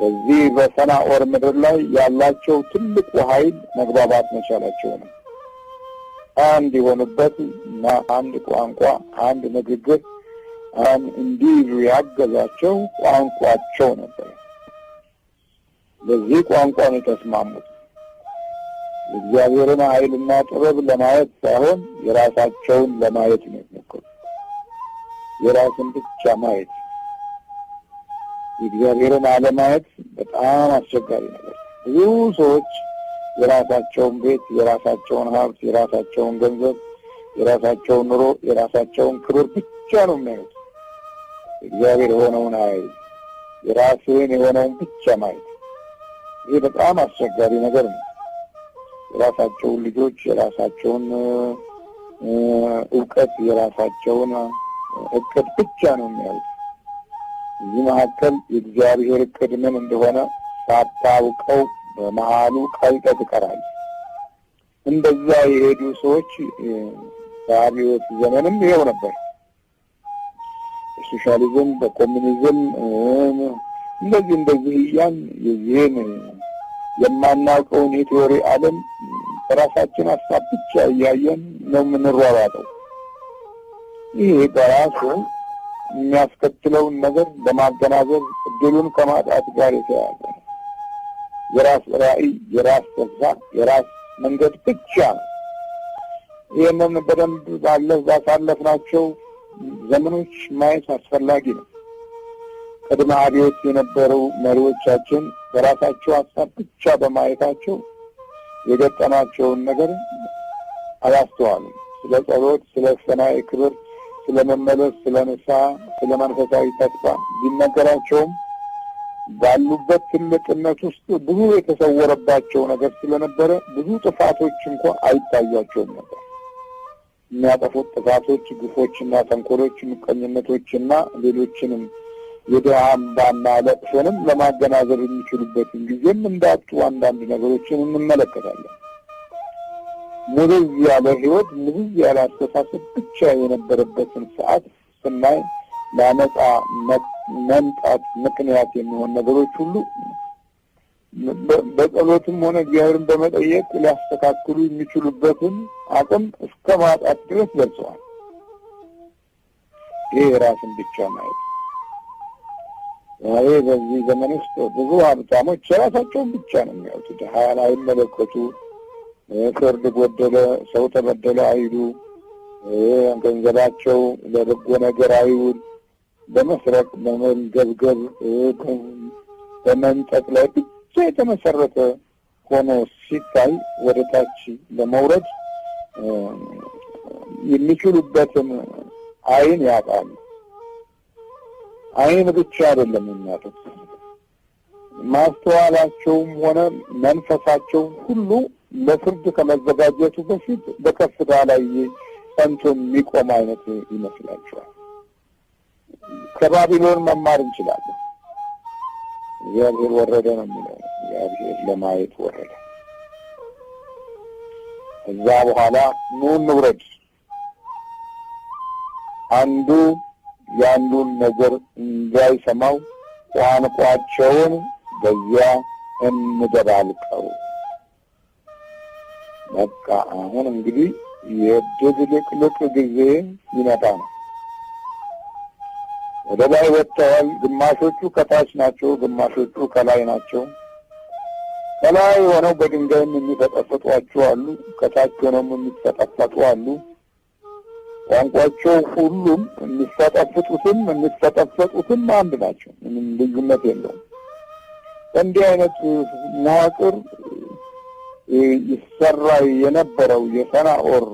በዚህ በሰናዖር ምድር ላይ ያላቸው ትልቁ ኃይል መግባባት መቻላቸው ነው። አንድ የሆኑበት እና አንድ ቋንቋ፣ አንድ ንግግር እንዲይዙ ያገዛቸው ቋንቋቸው ነበር። በዚህ ቋንቋ ነው የተስማሙት። እግዚአብሔርን ኃይልና ጥበብ ለማየት ሳይሆን የራሳቸውን ለማየት ነው የሚሞክሩት። የራስን ብቻ ማየት። የእግዚአብሔርን አለማየት በጣም አስቸጋሪ ነገር። ብዙ ሰዎች የራሳቸውን ቤት፣ የራሳቸውን ሀብት፣ የራሳቸውን ገንዘብ፣ የራሳቸውን ኑሮ፣ የራሳቸውን ክብር ብቻ ነው የሚያዩት። እግዚአብሔር የሆነውን አያዩ። የራስህን የሆነውን ብቻ ማየት፣ ይህ በጣም አስቸጋሪ ነገር ነው። የራሳቸውን ልጆች፣ የራሳቸውን እውቀት፣ የራሳቸውን እቅድ ብቻ ነው የሚያዩት። እዚህ መካከል የእግዚአብሔር እቅድ ምን እንደሆነ ሳታውቀው በመሃሉ ቀልጠህ ትቀራለህ። እንደዛ የሄዱ ሰዎች በአብዮት ዘመንም ይኸው ነበር። በሶሻሊዝም፣ በኮሚኒዝም እንደዚህ እያን የዚህን የማናውቀውን የቴዎሪ ዓለም በራሳችን ሀሳብ ብቻ እያየን ነው የምንሯሯጠው። ይሄ በራሱ የሚያስከትለውን ነገር ለማገናዘብ እድሉን ከማጣት ጋር የተያያዘ ነው። የራስ ራዕይ፣ የራስ ተስፋ፣ የራስ መንገድ ብቻ ነው። ይህንን በደንብ ባሳለፍናቸው ዘመኖች ማየት አስፈላጊ ነው። ቅድመ አብዮት የነበሩ መሪዎቻችን በራሳቸው ሀሳብ ብቻ በማየታቸው የገጠማቸውን ነገር አላስተዋሉም። ስለ ጸሎት፣ ስለ ሰማይ ክብር፣ ስለ መመለስ፣ ስለ ንስሐ፣ ስለ መንፈሳዊ ተስፋ ቢነገራቸውም ባሉበት ትልቅነት ውስጥ ብዙ የተሰወረባቸው ነገር ስለነበረ ብዙ ጥፋቶች እንኳን አይታያቸውም ነበር። የሚያጠፉት ጥፋቶች፣ ግፎችና ተንኮሎች፣ ምቀኝነቶችና ሌሎችንም የድሃ እንባና ለቅሶንም ለማገናዘብ የሚችሉበትን ጊዜም እንዳጡ አንዳንድ ነገሮችን እንመለከታለን። ሙሉዝ ያለ ህይወት፣ ሙሉዝ ያለ አስተሳሰብ ብቻ የነበረበትን ሰዓት ስናይ ለአመፃ መምጣት ምክንያት የሚሆን ነገሮች ሁሉ በጸሎትም ሆነ እግዚአብሔርን በመጠየቅ ሊያስተካክሉ የሚችሉበትን አቅም እስከ ማጣት ድረስ ደርሰዋል። ይህ ራስን ብቻ ማየት። ዛሬ በዚህ ዘመን ውስጥ ብዙ ሀብታሞች የራሳቸውን ብቻ ነው የሚያዩት። ድሃን አይመለከቱ። ፍርድ ጎደለ፣ ሰው ተበደለ አይሉ። ገንዘባቸው ለበጎ ነገር አይውል። በመስረቅ፣ በመንገብገብ፣ በመንጠቅ ላይ ብቻ የተመሰረተ ሆኖ ሲታይ ወደ ታች ለመውረድ የሚችሉበትን አይን ያጣሉ። አይን ብቻ አይደለም የሚያጡት፣ ማስተዋላቸውም ሆነ መንፈሳቸው ሁሉ ለፍርድ ከመዘጋጀቱ በፊት በከፍታ ላይ ጸንቶ የሚቆም አይነት ይመስላቸዋል። ከባቢሎን መማር እንችላለን። እግዚአብሔር ወረደ ነው የሚለው። እግዚአብሔር ለማየት ወረደ። እዛ በኋላ ኑ እንውረድ፣ አንዱ ያንዱን ነገር እንዳይሰማው ቋንቋቸውን በዚያ እንደባልቀው። በቃ አሁን እንግዲህ የድብልቅልቅ ጊዜ ይመጣ ነው። ወደ ላይ ወጥተዋል። ግማሾቹ ከታች ናቸው፣ ግማሾቹ ከላይ ናቸው። ከላይ ሆነው በድንጋይም የሚፈጠፍጧቸው አሉ፣ ከታች ሆነው የሚፈጠፈጡ አሉ። ቋንቋቸው ሁሉም የሚፈጠፈጡትም አንድ ናቸው። ምንም ልዩነት የለውም። እንዲህ አይነት መዋቅር ይሰራ የነበረው የሰናዖር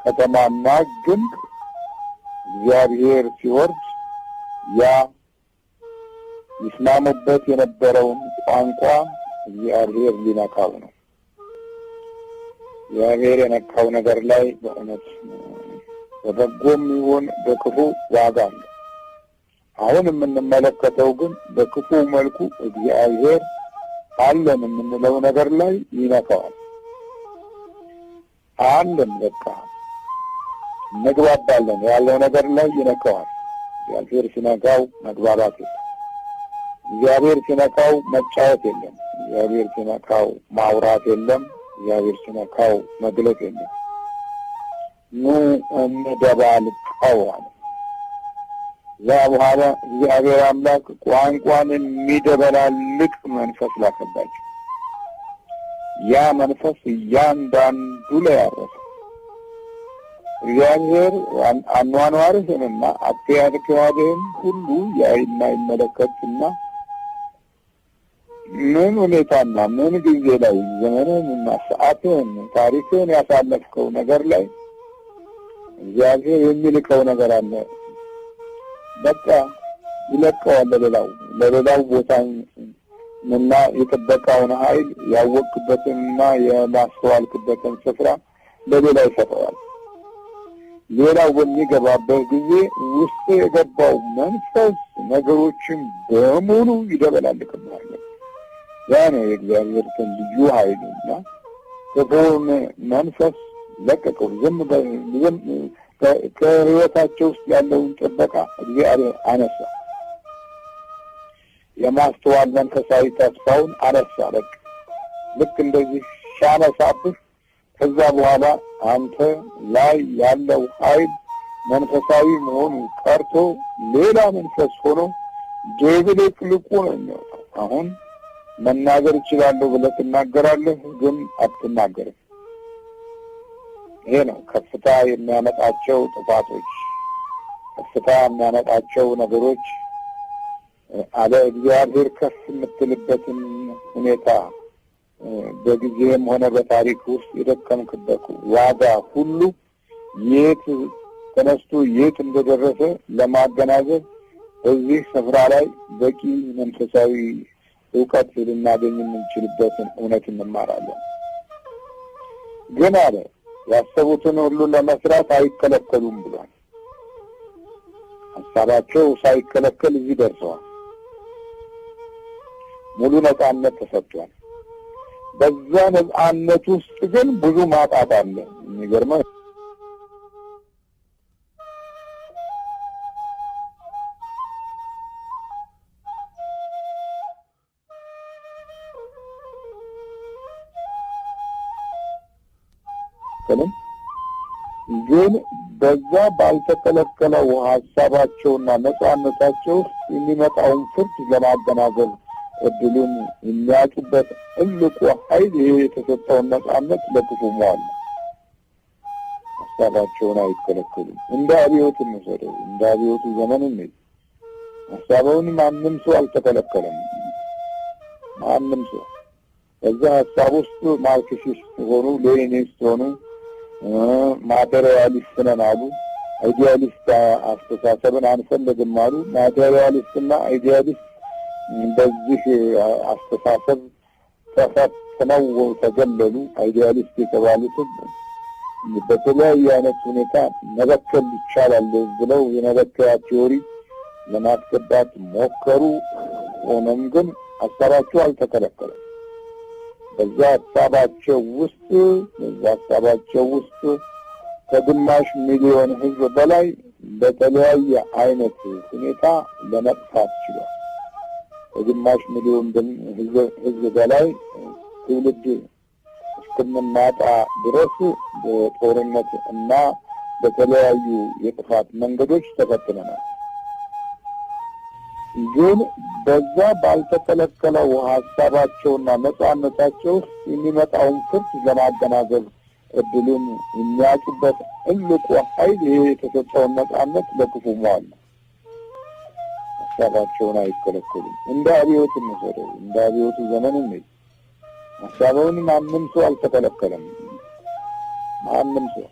ከተማና ግንብ እግዚአብሔር ሲወርድ ያ ይስማሙበት የነበረውን ቋንቋ እግዚአብሔር ሊነካው ነው። እግዚአብሔር የነካው ነገር ላይ በእውነት በበጎም ይሁን በክፉ ዋጋ አለ። አሁን የምንመለከተው ግን በክፉ መልኩ እግዚአብሔር አለን የምንለው ነገር ላይ ይነካዋል። አለን በቃ እንግባባለን ያለው ነገር ላይ ይነካዋል። እግዚአብሔር ሲነካው መግባባት የለም። እግዚአብሔር ሲነካው መጫወት የለም። እግዚአብሔር ሲነካው ማውራት የለም። እግዚአብሔር ሲነካው መግለጽ የለም። ኑ እንደባልቀው አለ። ያ በኋላ እግዚአብሔር አምላክ ቋንቋን የሚደበላልቅ መንፈስ ላከባቸው። ያ መንፈስ እያንዳንዱ ላይ ያረፈ። እግዚአብሔር አኗኗርህንና አካሄድህን ሁሉ ያይና ይመለከትና ምን ሁኔታና ምን ጊዜ ላይ ዘመንህንና ሰዓትህን ታሪክህን ያሳለፍከው ነገር ላይ እግዚአብሔር የሚልከው ነገር አለ። በቃ ይለቀዋል ለሌላው ቦታና የጥበቃውን ኃይል ያወቅበትንና የማስተዋልክበትን ስፍራ ለሌላ ይሰጠዋል። ሌላው በሚገባበት ጊዜ ውስጥ የገባው መንፈስ ነገሮችን በሙሉ ይደበላልቅብሃል። ያ ነው የእግዚአብሔር ልዩ ኃይልና ክፉውን መንፈስ ለቀቀው። ከህይወታቸው ውስጥ ያለውን ጥበቃ እግዚአብሔር አነሳ። የማስተዋል መንፈሳዊ ተስፋውን አነሳ። ልክ እንደዚህ ሲያነሳብህ ከዛ በኋላ አንተ ላይ ያለው ኃይል መንፈሳዊ መሆኑ ቀርቶ ሌላ መንፈስ ሆኖ ድብልቅልቁ ነው የሚወጣው። አሁን መናገር እችላለሁ ብለህ ትናገራለህ፣ ግን አትናገርም። ይሄ ነው ከፍታ የሚያመጣቸው ጥፋቶች፣ ከፍታ የሚያመጣቸው ነገሮች። አለ እግዚአብሔር ከፍ የምትልበትን ሁኔታ በጊዜም ሆነ በታሪክ ውስጥ የደከምክበት ዋጋ ሁሉ የት ተነስቶ የት እንደደረሰ ለማገናዘብ እዚህ ስፍራ ላይ በቂ መንፈሳዊ እውቀት ልናገኝ የምንችልበትን እውነት እንማራለን። ግን አለ ያሰቡትን ሁሉ ለመስራት አይከለከሉም ብሏል። ሀሳባቸው ሳይከለከል እዚህ ደርሰዋል። ሙሉ ነፃነት ተሰጥቷል። በዛ ነፃነት ውስጥ ግን ብዙ ማጣት አለ። የሚገርመው ግን በዛ ባልተከለከለው ሀሳባቸውና ነፃነታቸው ውስጥ የሚመጣውን ፍርድ ለማገናዘብ እድሉን የሚያጡበት ትልቁ ኃይል ይሄ የተሰጠውን ነፃነት ለክፉ መዋል። ሀሳባቸውን አይከለከሉም። እንደ አብዮት እንውሰደው፣ እንደ አብዮቱ ዘመን ነው። ሀሳቡን ማንም ሰው አልተከለከለም። ማንም ሰው በዛ ሀሳብ ውስጥ ማርክሲስት ሆኑ፣ ሌኒኒስት ሆኑ፣ ማቴሪያሊስት ነን አሉ፣ አይዲያሊስት አስተሳሰብን አንፈልግም አሉ። ማቴሪያሊስትና አይዲያሊስት በዚህ አስተሳሰብ ተፈትነው ተገለሉ። አይዲያሊስት የተባሉትን በተለያየ አይነት ሁኔታ መበከል ይቻላል ብለው የመበከያ ቲዮሪ ለማስገባት ሞከሩ። ሆኖም ግን ሀሳባቸው አልተከለከለም። በዛ ሀሳባቸው ውስጥ ከግማሽ ሚሊዮን ሕዝብ በላይ በተለያየ አይነት ሁኔታ ለመጥፋት ችሏል። ከግማሽ ሚሊዮን ሕዝብ በላይ ትውልድ እስከምናጣ ድረስ በጦርነት እና በተለያዩ የጥፋት መንገዶች ተፈትነናል። ግን በዛ ባልተከለከለው ሀሳባቸውና ነፃነታቸው ውስጥ የሚመጣውን ፍርድ ለማገናዘብ እድሉን የሚያጡበት ትልቁ ኃይል ይሄ የተሰጠውን ነፃነት ለክፉ መዋል። ሀሳባቸውን አይከለከሉም። እንደ አብዮት እንውሰደው፣ እንደ አብዮቱ ዘመን ነው። ሀሳቡን ማንም ሰው አልተከለከለም። ማንም ሰው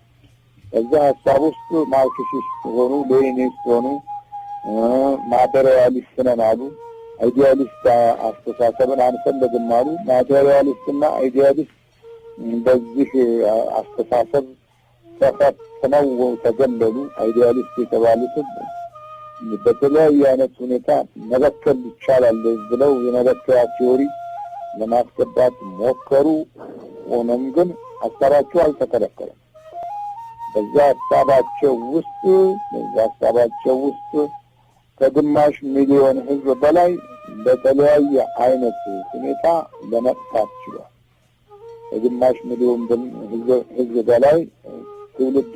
በዛ ሀሳብ ውስጥ ማርክሲስት ሆኑ፣ ሌኒኒስት ሆኑ፣ ማቴሪያሊስት ነን አሉ፣ አይዲያሊስት አስተሳሰብን አንፈልግም አሉ። ማቴሪያሊስትና አይዲያሊስት በዚህ አስተሳሰብ ተፈትነው ተገለሉ። አይዲያሊስት የተባሉት በተለያየ አይነት ሁኔታ መበከል ይቻላል ብለው የመበከያ ቲዮሪ ለማስገባት ሞከሩ። ሆኖም ግን ሀሳባቸው አልተከለከለም። በዛ ሀሳባቸው ውስጥ ከግማሽ ሚሊዮን ህዝብ በላይ በተለያየ አይነት ሁኔታ ለመጥፋት ችሏል። ከግማሽ ሚሊዮን ህዝብ በላይ ትውልድ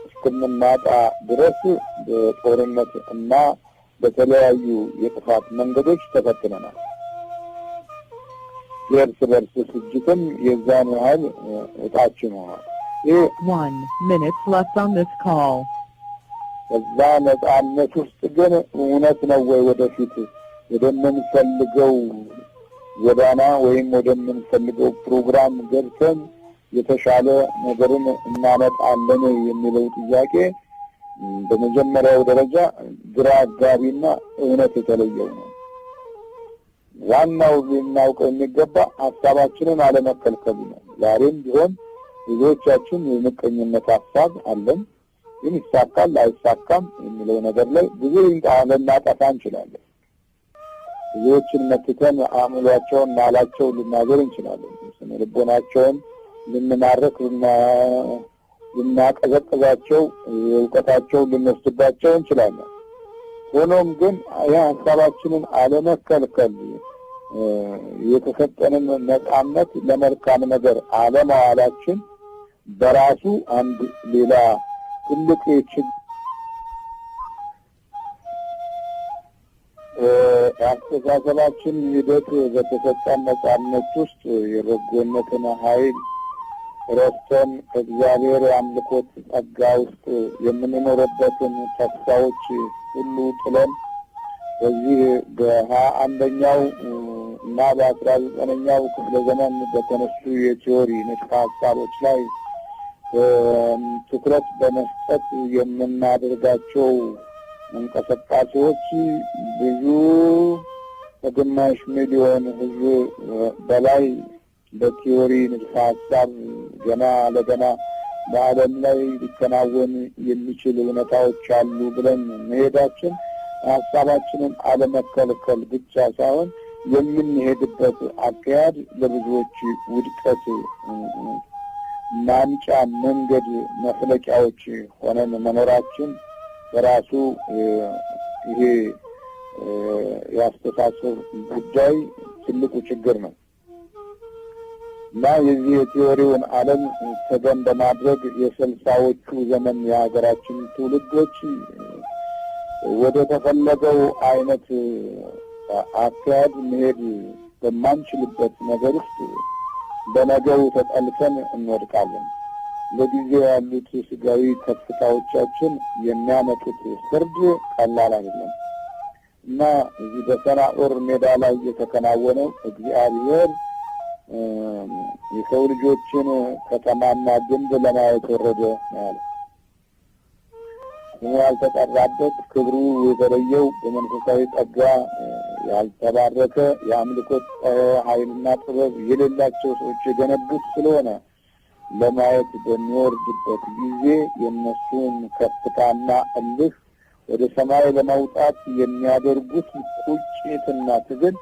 እስከምናጣ ድረስ በጦርነት እና በተለያዩ የጥፋት መንገዶች ተፈትነናል። የእርስ በርስ ፍጅትም የዛን ያህል እጣችን ሆኗል። 1 minute left on this call. በዛ ነፃነት ውስጥ ግን እውነት ነው ወይ ወደፊት ወደምንፈልገው ጎዳና ወይም ወደምንፈልገው ፕሮግራም ገብተን የተሻለ ነገርን እናመጣለን የሚለው ጥያቄ በመጀመሪያው ደረጃ ግራ አጋቢና እውነት የተለየው ነው። ዋናው ልናውቀው የሚገባ ሀሳባችንን አለመከልከሉ ነው። ዛሬም ቢሆን ብዙዎቻችን የምቀኝነት ሀሳብ አለን። ግን ይሳካል አይሳካም የሚለው ነገር ላይ ብዙ ልናጠፋ እንችላለን። ብዙዎችን መትተን አእምሯቸውን ናላቸው ልናገር እንችላለን። ስነ ልቦናቸውን ልንማርክ ልናቀዘቅዛቸው የእውቀታቸውን ልንወስድባቸው እንችላለን። ሆኖም ግን ሀሳባችንን አለመከልከል የተሰጠንን ነፃነት ለመልካም ነገር አለማዋላችን በራሱ አንድ ሌላ ትልቅ ችግር አስተሳሰባችን ሂደት በተሰጠን ነፃነት ውስጥ የበጎነትን ኃይል ረስተን ከእግዚአብሔር አምልኮት ጸጋ ውስጥ የምንኖርበትን ተስፋዎች ሁሉ ጥለን በዚህ በ21ኛው እና በ19ኛው ክፍለ ዘመን በተነሱ የቲዮሪ ንድፈ ሀሳቦች ላይ ትኩረት በመስጠት የምናደርጋቸው እንቅስቃሴዎች ብዙ ከግማሽ ሚሊዮን ህዝብ በላይ በቲዮሪ ንድፈ ሀሳብ ገና ለገና በዓለም ላይ ሊከናወን የሚችል እውነታዎች አሉ ብለን መሄዳችን ሀሳባችንን አለመከልከል ብቻ ሳይሆን የምንሄድበት አካሄድ ለብዙዎች ውድቀት ማምጫ መንገድ መፍለቂያዎች ሆነን መኖራችን በራሱ ይሄ የአስተሳሰብ ጉዳይ ትልቁ ችግር ነው እና የዚህ የቲዮሪውን ዓለም ተገን በማድረግ የስልሳዎቹ ዘመን የሀገራችን ትውልዶች ወደ ተፈለገው አይነት አካሄድ መሄድ በማንችልበት ነገር ውስጥ በነገው ተጠልፈን እንወድቃለን። ለጊዜው ያሉት ስጋዊ ከፍታዎቻችን የሚያመጡት ፍርድ ቀላል አይደለም እና እዚህ በሰናዖር ሜዳ ላይ የተከናወነው እግዚአብሔር የሰው ልጆችን ከተማና ግንብ ለማየት ወረደ ያለ ያልተጠራበት ክብሩ የተለየው በመንፈሳዊ ጸጋ ያልተባረከ የአምልኮት ኃይልና ጥበብ የሌላቸው ሰዎች የገነቡት ስለሆነ ለማየት በሚወርድበት ጊዜ የእነሱን ከፍታና እልህ ወደ ሰማይ ለማውጣት የሚያደርጉት ቁጭትና ትግል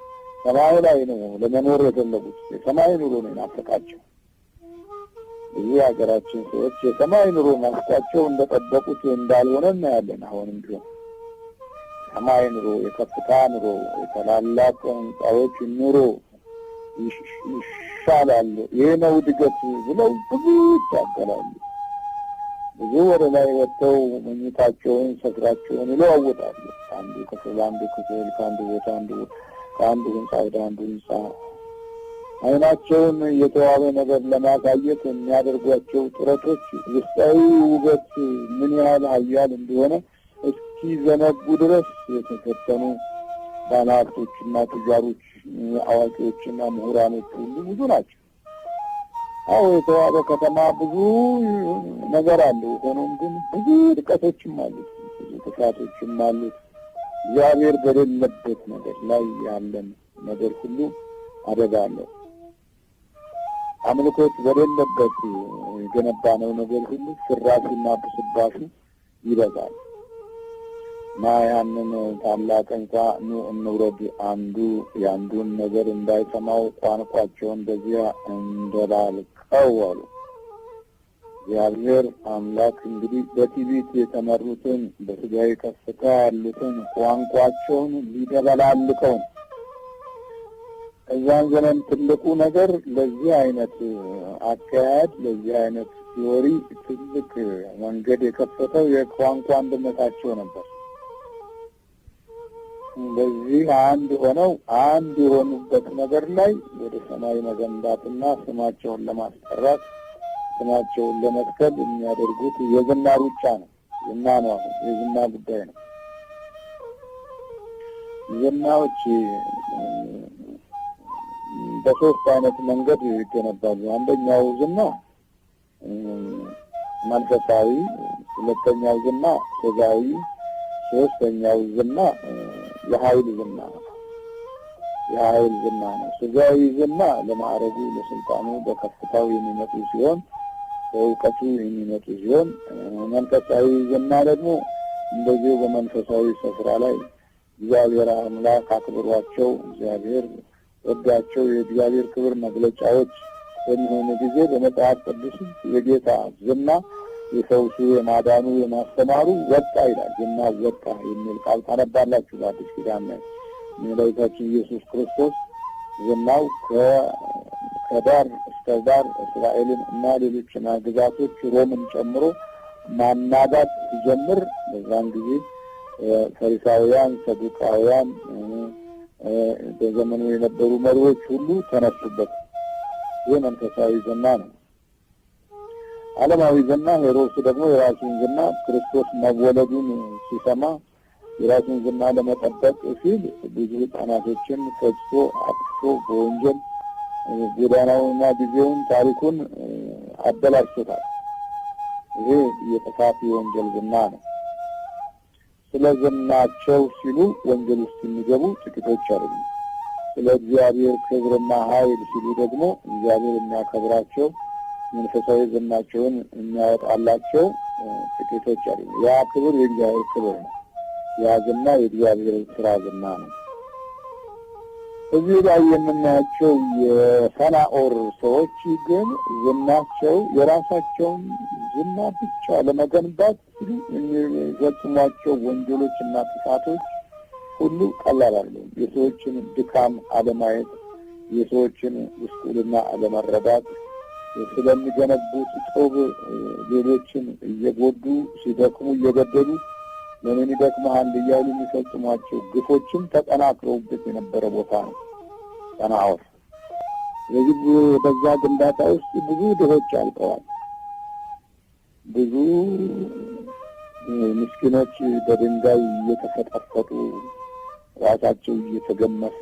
ሰማይ ላይ ነው ለመኖር የፈለጉት። የሰማይ ኑሮ ነው ናፈቃቸው። ብዙ ሀገራችን ሰዎች የሰማይ ኑሮ ናፍቃቸው እንደጠበቁት እንዳልሆነ እናያለን። አሁንም ቢሆን ሰማይ ኑሮ፣ የከፍታ ኑሮ፣ የታላላቅ ህንጻዎች ኑሮ ይሻላል፣ ይሄ ነው እድገት ብለው ብዙ ይታገላሉ። ብዙ ወደ ላይ ወጥተው መኝታቸውን ስፍራቸውን ይለዋውጣሉ። አንዱ ክፍል ከአንዱ ቦታ ከአንዱ ህንጻ ወደ አንዱ ህንጻ አይናቸውን የተዋበ ነገር ለማሳየት የሚያደርጓቸው ጥረቶች ውስጣዊ ውበት ምን ያህል ኃያል እንደሆነ እስኪዘነጉ ድረስ የተፈተኑ ባለሀብቶችና ቱጃሮች፣ አዋቂዎችና ምሁራኖች ሁሉ ብዙ ናቸው። አዎ የተዋበ ከተማ ብዙ ነገር አለው። ሆኖም ግን ብዙ ድቀቶችም አሉት፣ ብዙ ጥፋቶችም አሉት። እግዚአብሔር በሌለበት ነገር ላይ ያለን ነገር ሁሉ አደጋ አለው። አምልኮት በሌለበት የገነባነው ነገር ሁሉ ፍራሹና ብስባሹ ይበዛል እና ያንን ታላቅ እንኳ እንውረድ አንዱ የአንዱን ነገር እንዳይሰማው ቋንቋቸውን በዚያ እንደባልቀው አሉ። እግዚአብሔር አምላክ እንግዲህ በትዕቢት የተመሩትን በሥጋዊ ከፍታ ያሉትን ቋንቋቸውን ሊደበላልቀው ነው። እዛን ዘመን ትልቁ ነገር ለዚህ አይነት አካሄድ ለዚህ አይነት ቲዎሪ ትልቅ መንገድ የከፈተው የቋንቋ አንድነታቸው ነበር። በዚህ አንድ ሆነው አንድ የሆኑበት ነገር ላይ ወደ ሰማይ መገንባትና ስማቸውን ለማስጠራት ስማቸውን ለመትከል የሚያደርጉት የዝና ሩጫ ነው። ዝና ነው፣ የዝና ጉዳይ ነው። ዝናዎች በሶስት አይነት መንገድ ይገነባሉ። አንደኛው ዝና መንፈሳዊ፣ ሁለተኛው ዝና ሥጋዊ፣ ሶስተኛው ዝና የኃይል ዝና ነው። የኃይል ዝና ነው። ሥጋዊ ዝና ለማዕረጉ ለስልጣኑ በከፍታው የሚመጡ ሲሆን በእውቀቱ የሚመጡ ሲሆን መንፈሳዊ ዝና ደግሞ እንደዚሁ በመንፈሳዊ ስፍራ ላይ እግዚአብሔር አምላክ አክብሯቸው እግዚአብሔር ወዳቸው የእግዚአብሔር ክብር መግለጫዎች በሚሆኑ ጊዜ በመጽሐፍ ቅዱስ የጌታ ዝና የፈውሱ፣ የማዳኑ፣ የማስተማሩ ወጣ ይላል። ዝና ወጣ የሚል ቃል ታነባላችሁ በአዲስ ኪዳን ላይ። መድኃኒታችን ኢየሱስ ክርስቶስ ዝናው ከዳር እስከ ዳር እስራኤልን እና ሌሎችን ግዛቶች ሮምን ጨምሮ ማናጋት ሲጀምር በዛን ጊዜ ፈሪሳውያን፣ ሰዱቃውያን በዘመኑ የነበሩ መሪዎች ሁሉ ተነሱበት። ይህ መንፈሳዊ ዝና ነው። ዓለማዊ ዝና ሄሮድስ ደግሞ የራሱን ዝና ክርስቶስ መወለዱን ሲሰማ የራሱን ዝና ለመጠበቅ ሲል ብዙ ሕፃናቶችን ፈጅቶ አጥፍቶ በወንጀል ጎዳናውንና ጊዜውን ታሪኩን አበላሽቶታል። ይሄ የጥፋት የወንጀል ዝና ነው። ስለ ዝናቸው ሲሉ ወንጀል ውስጥ የሚገቡ ጥቂቶች አይደሉም። ስለ እግዚአብሔር ክብርና ኃይል ሲሉ ደግሞ እግዚአብሔር የሚያከብራቸው መንፈሳዊ ዝናቸውን የሚያወጣላቸው ጥቂቶች አይደሉም። ያ ክብር የእግዚአብሔር ክብር ነው። ያ ዝና የእግዚአብሔር ስራ ዝና ነው። እዚህ ላይ የምናያቸው የሰናኦር ሰዎች ግን ዝናቸው የራሳቸውን ዝና ብቻ ለመገንባት ሲሉ የሚፈጽሟቸው ወንጀሎችና ጥፋቶች ሁሉ ቀላል አይደሉም። የሰዎችን ድካም አለማየት፣ የሰዎችን ጉስቁልና አለመረዳት፣ ስለሚገነቡት ጦብ ሌሎችን እየጎዱ ሲደክሙ እየገደሉ ለምን ይደክመሃል እያሉ የሚፈጽሟቸው ግፎችም ተጠናክረውበት የነበረ ቦታ ነው ሰናኦር። ስለዚህ በዛ ግንባታ ውስጥ ብዙ ድሆች አልቀዋል። ብዙ ምስኪኖች በድንጋይ እየተፈጠፈጡ ራሳቸው እየተገመሰ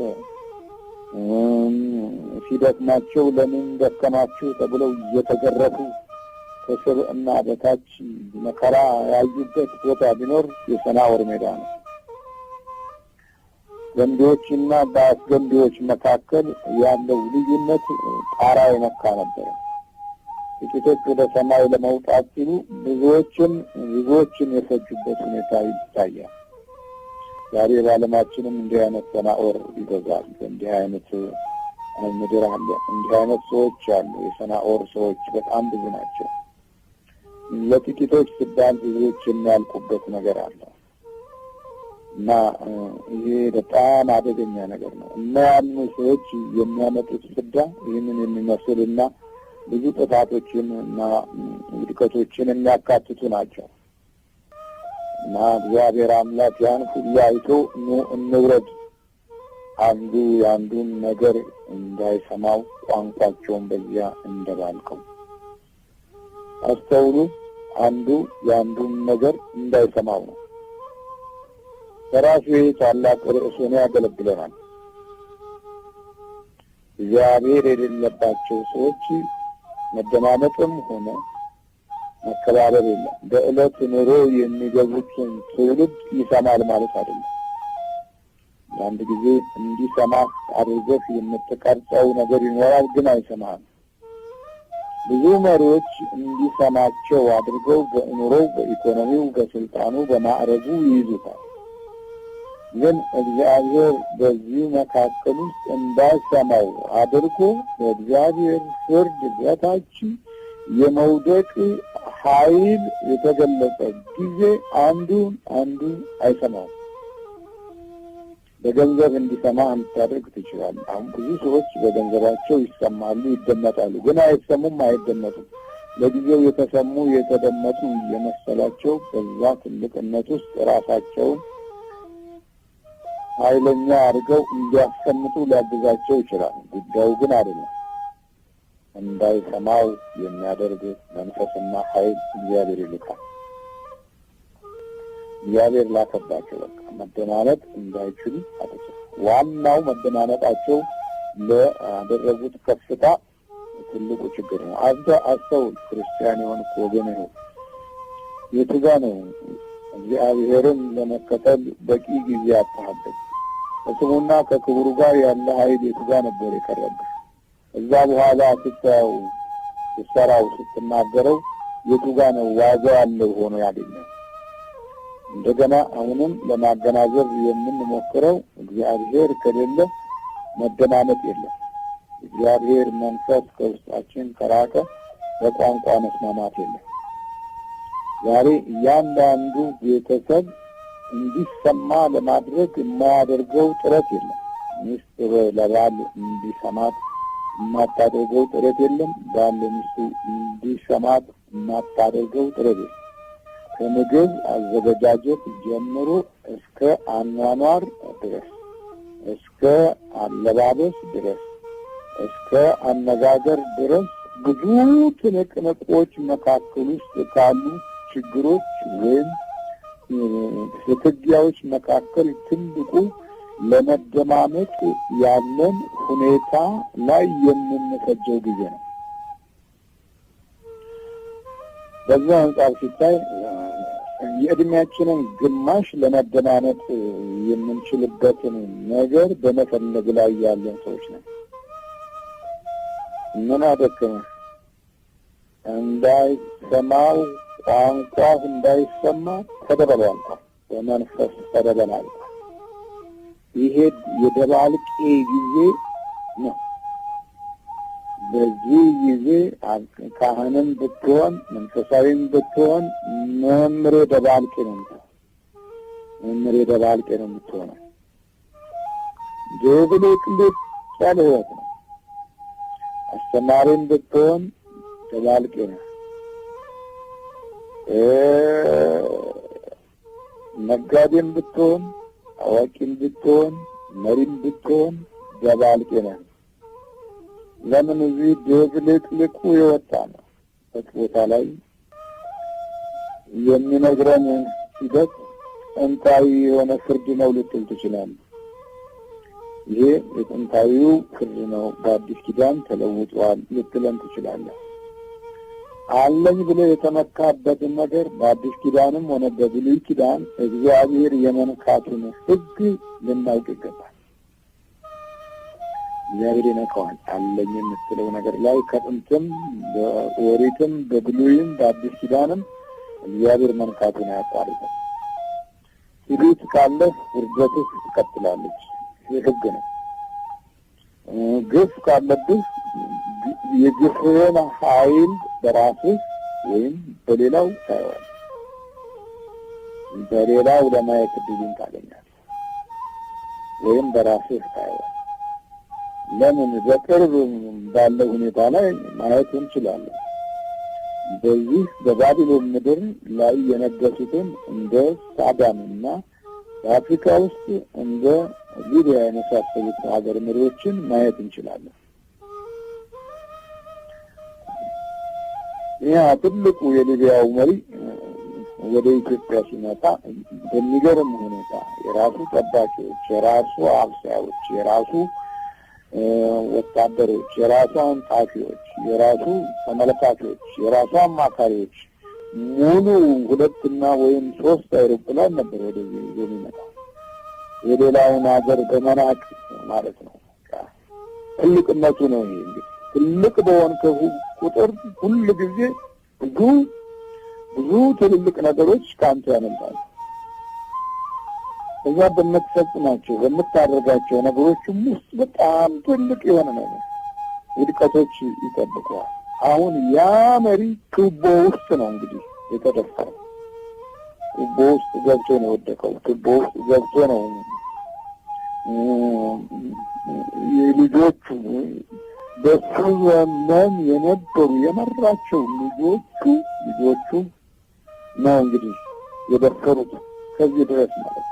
ሲደክማቸው ለምን ደከማችሁ ተብለው እየተገረፉ ከስብዕና በታች መከራ ያዩበት ቦታ ቢኖር የሰናኦር ሜዳ ነው። ገንቢዎችና በአስገንቢዎች መካከል ያለው ልዩነት ጣራ የነካ ነበር። ጥቂቶች ወደ ሰማይ ለመውጣት ሲሉ ብዙዎችን የፈጁበት ሁኔታ ይታያል። ዛሬ በዓለማችንም እንዲህ አይነት ሰናኦር ይበዛል። እንዲህ አይነት ምድር አለ። እንዲህ አይነት ሰዎች አሉ። የሰናኦር ሰዎች በጣም ብዙ ናቸው። ለጥቂቶች ሲባል ብዙዎች የሚያልቁበት ነገር አለ እና ይሄ በጣም አደገኛ ነገር ነው። እና ያኑ ሰዎች የሚያመጡት ፍዳ ይህንን የሚመስልና ብዙ ጥፋቶችን እና ውድቀቶችን የሚያካትቱ ናቸው እና እግዚአብሔር አምላክ ያን ሁሉ አይቶ እንውረድ አንዱ የአንዱን ነገር እንዳይሰማው ቋንቋቸውን በዚያ እንደባልቀው አስተውሉ። አንዱ የአንዱን ነገር እንዳይሰማው ነው። በራሱ ታላቅ ርዕስ ሆኖ ያገለግለናል። እግዚአብሔር የሌለባቸው ሰዎች መደማመጥም ሆነ መከባበር የለም። በዕለት ኑሮ የሚገቡትን ትውልድ ይሰማል ማለት አይደለም። አንድ ጊዜ እንዲሰማ አድርገህ የምትቀርጸው ነገር ይኖራል፣ ግን አይሰማህም። ብዙ መሪዎች እንዲሰማቸው አድርገው በኑሮው፣ በኢኮኖሚው፣ በስልጣኑ፣ በማዕረጉ ይይዙታል። ግን እግዚአብሔር በዚህ መካከል ውስጥ እንዳይሰማው አድርጎ በእግዚአብሔር ፍርድ በታች የመውደቅ ኃይል የተገለጸ ጊዜ አንዱ አይሰማውም። በገንዘብ እንዲሰማ እንታደርግ ትችላለህ። አሁን ብዙ ሰዎች በገንዘባቸው ይሰማሉ፣ ይደመጣሉ፣ ግን አይሰሙም፣ አይደመጡም። ለጊዜው የተሰሙ የተደመጡ የመሰላቸው በዛ ትልቅነት ውስጥ ራሳቸውን ኃይለኛ አድርገው እንዲያስቀምጡ ሊያግዛቸው ይችላል። ጉዳዩ ግን አይደለም። እንዳይሰማው የሚያደርግ መንፈስና ኃይል እግዚአብሔር ይልካል። እግዚአብሔር ላከባቸው። በቃ መደማመጥ እንዳይችሉ አደረገ። ዋናው መደማመጣቸው ለአደረጉት ከፍታ ትልቁ ችግር ነው። አንተ አስተውል፣ ክርስቲያን የሆንክ ወገን ነው። የቱ ጋ ነው እግዚአብሔርን ለመከተል በቂ ጊዜ አታህበት? ከስሙና ከክብሩ ጋር ያለ ኃይል የቱ ጋ ነበር የቀረብህ? እዛ በኋላ ስታየው፣ ስትሰራው፣ ስትናገረው የቱ ጋ ነው ዋጋ ያለው ሆኖ ያገኘው? እንደገና አሁንም ለማገናዘብ የምንሞክረው እግዚአብሔር ከሌለ መደማመጥ የለም። እግዚአብሔር መንፈስ ከውስጣችን ከራቀ በቋንቋ መስማማት የለም። ዛሬ እያንዳንዱ ቤተሰብ እንዲሰማ ለማድረግ የማያደርገው ጥረት የለም። ሚስት ለባል እንዲሰማት የማታደርገው ጥረት የለም። ባል ለሚስቱ እንዲሰማት የማታደርገው ጥረት የለም። ከምግብ አዘገጃጀት ጀምሮ እስከ አኗኗር ድረስ፣ እስከ አለባበስ ድረስ፣ እስከ አነጋገር ድረስ ብዙ ትንቅንቆች መካከል ውስጥ ካሉ ችግሮች ወይም ፍትጊያዎች መካከል ትልቁ ለመደማመጥ ያለን ሁኔታ ላይ የምንፈጀው ጊዜ ነው። በዛ አንጻር ሲታይ የእድሜያችንን ግማሽ ለመደማመጥ የምንችልበትን ነገር በመፈለግ ላይ ያለን ሰዎች ነን። ምን አደከመ? እንዳይሰማው ቋንቋ እንዳይሰማ ተደበላልቋ፣ በመንፈስ ተደበላልቋ። ይሄ የደባልቄ ጊዜ ነው። በዚህ ጊዜ ካህንም ብትሆን መንፈሳዊም ብትሆን መምሬ ደባልቄ ነው የምትሆነው። ድብልቅልቅ ያለ ህይወት ነው። አስተማሪም ብትሆን ደባልቄ ነው። ነጋዴም ብትሆን፣ አዋቂም ብትሆን፣ መሪም ብትሆን ደባልቄ ነው። ለምን? እዚህ ድብልቅልቁ የወጣ ነው። ቦታ ላይ የሚነግረን ሂደት ጥንታዊ የሆነ ፍርድ ነው ልትል ትችላለህ። ይሄ የጥንታዊው ፍርድ ነው፣ በአዲስ ኪዳን ተለውጧል ልትለን ትችላለህ። አለኝ ብሎ የተመካበትን ነገር በአዲስ ኪዳንም ሆነ በብሉይ ኪዳን እግዚአብሔር የመንካቱን ሕግ ልናውቅ ይገባል። እግዚአብሔር ይነካዋል። አለኝ የምትለው ነገር ላይ ከጥንትም በኦሪትም በብሉይም በአዲስ ኪዳንም እግዚአብሔር መንካቱን አያቋርጥም። ትዕቢት ካለህ ውርደትህ ትቀጥላለች። ይህ ሕግ ነው። ግፍ ካለብህ የግፍህን ኃይል በራስህ ወይም በሌላው ታየዋል። በሌላው ለማየት ዕድሉን ታገኛለህ ወይም በራስህ ታየዋል። ለምን? በቅርብ ባለው ሁኔታ ላይ ማየት እንችላለን። በዚህ በባቢሎን ምድር ላይ የነገሱትን እንደ ሳዳምና በአፍሪካ ውስጥ እንደ ሊቢያ የመሳሰሉት ሀገር መሪዎችን ማየት እንችላለን። ያ ትልቁ የሊቢያው መሪ ወደ ኢትዮጵያ ሲመጣ በሚገርም ሁኔታ የራሱ ጠባቂዎች፣ የራሱ አብሳዮች፣ የራሱ ወታደሮች፣ የራሱ አንጣፊዎች፣ የራሱ ተመልካቾች፣ የራሱ አማካሪዎች ሙሉ 2 ወይም 3 አይሮፕላን ነበር ወደዚህ የሚመጣው። የሌላውን ሀገር በመናቅ ማለት ነው። ትልቅነቱ ነው። ይሄ እንግዲህ ትልቅ በሆንከው ቁጥር ሁሉ ጊዜ ብዙ ትልልቅ ነገሮች ከአንተ ያመልጣሉ። እዛ በምትፈጽማቸው በምታደርጋቸው ነገሮችም ውስጥ በጣም ትልቅ የሆነ ነገር ውድቀቶች ይጠብቀዋል። አሁን ያ መሪ ቱቦ ውስጥ ነው እንግዲህ የተደፋው። ቱቦ ውስጥ ገብቶ ነው የወደቀው። ቱቦ ውስጥ ገብቶ ነው የልጆቹ በሱ ዘመን የነበሩ የመራቸው ልጆቹ ነው እንግዲህ የደፈሩት። ከዚህ ድረስ ማለት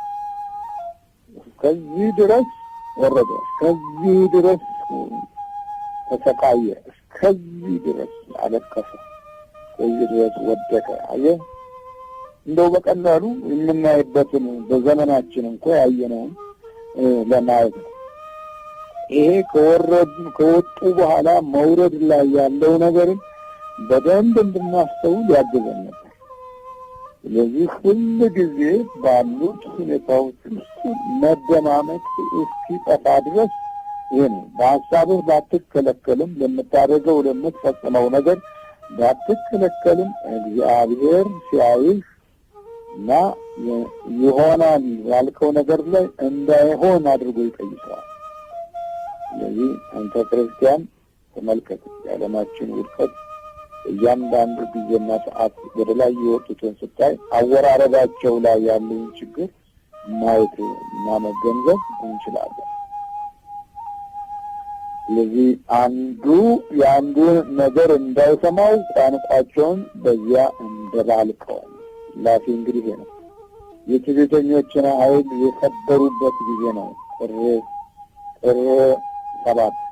ከዚህ ድረስ ወረደ፣ ከዚህ ድረስ ተሰቃየ፣ ከዚህ ድረስ አለቀሰ፣ ከዚህ ድረስ ወደቀ። አየህ እንደው በቀላሉ የምናይበትን በዘመናችን እንኳን ያየነውን ለማየት ነው። ይሄ ከወጡ በኋላ መውረድ ላይ ያለው ነገርን በደንብ እንድናስተውል ያግዘን ነበር። ስለዚህ ሁሉ ጊዜ ባሉት ሁኔታዎች ውስጥ መደማመጥ እስኪጠፋ ድረስ ይህን በሀሳብህ ባትከለከልም ለምታደርገው ለምትፈጽመው ነገር ባትከለከልም እግዚአብሔር ሲያይህ እና ይሆናል ያልከው ነገር ላይ እንዳይሆን አድርጎ ይቀይሰዋል። ስለዚህ አንተ ክርስቲያን ተመልከት፣ የዓለማችን ውድቀት እያንዳንዱ ጊዜና ሰዓት ወደ ላይ የወጡትን ስታይ አወራረዳቸው ላይ ያለውን ችግር ማየት እና መገንዘብ እንችላለን። ስለዚህ አንዱ የአንዱን ነገር እንዳይሰማው ቋንቋቸውን በዚያ እንደባልቀዋል። ላፊ እንግዲህ ነው የትዕቢተኞችን ኃይል የሰበሩበት ጊዜ ነው። ጥር 7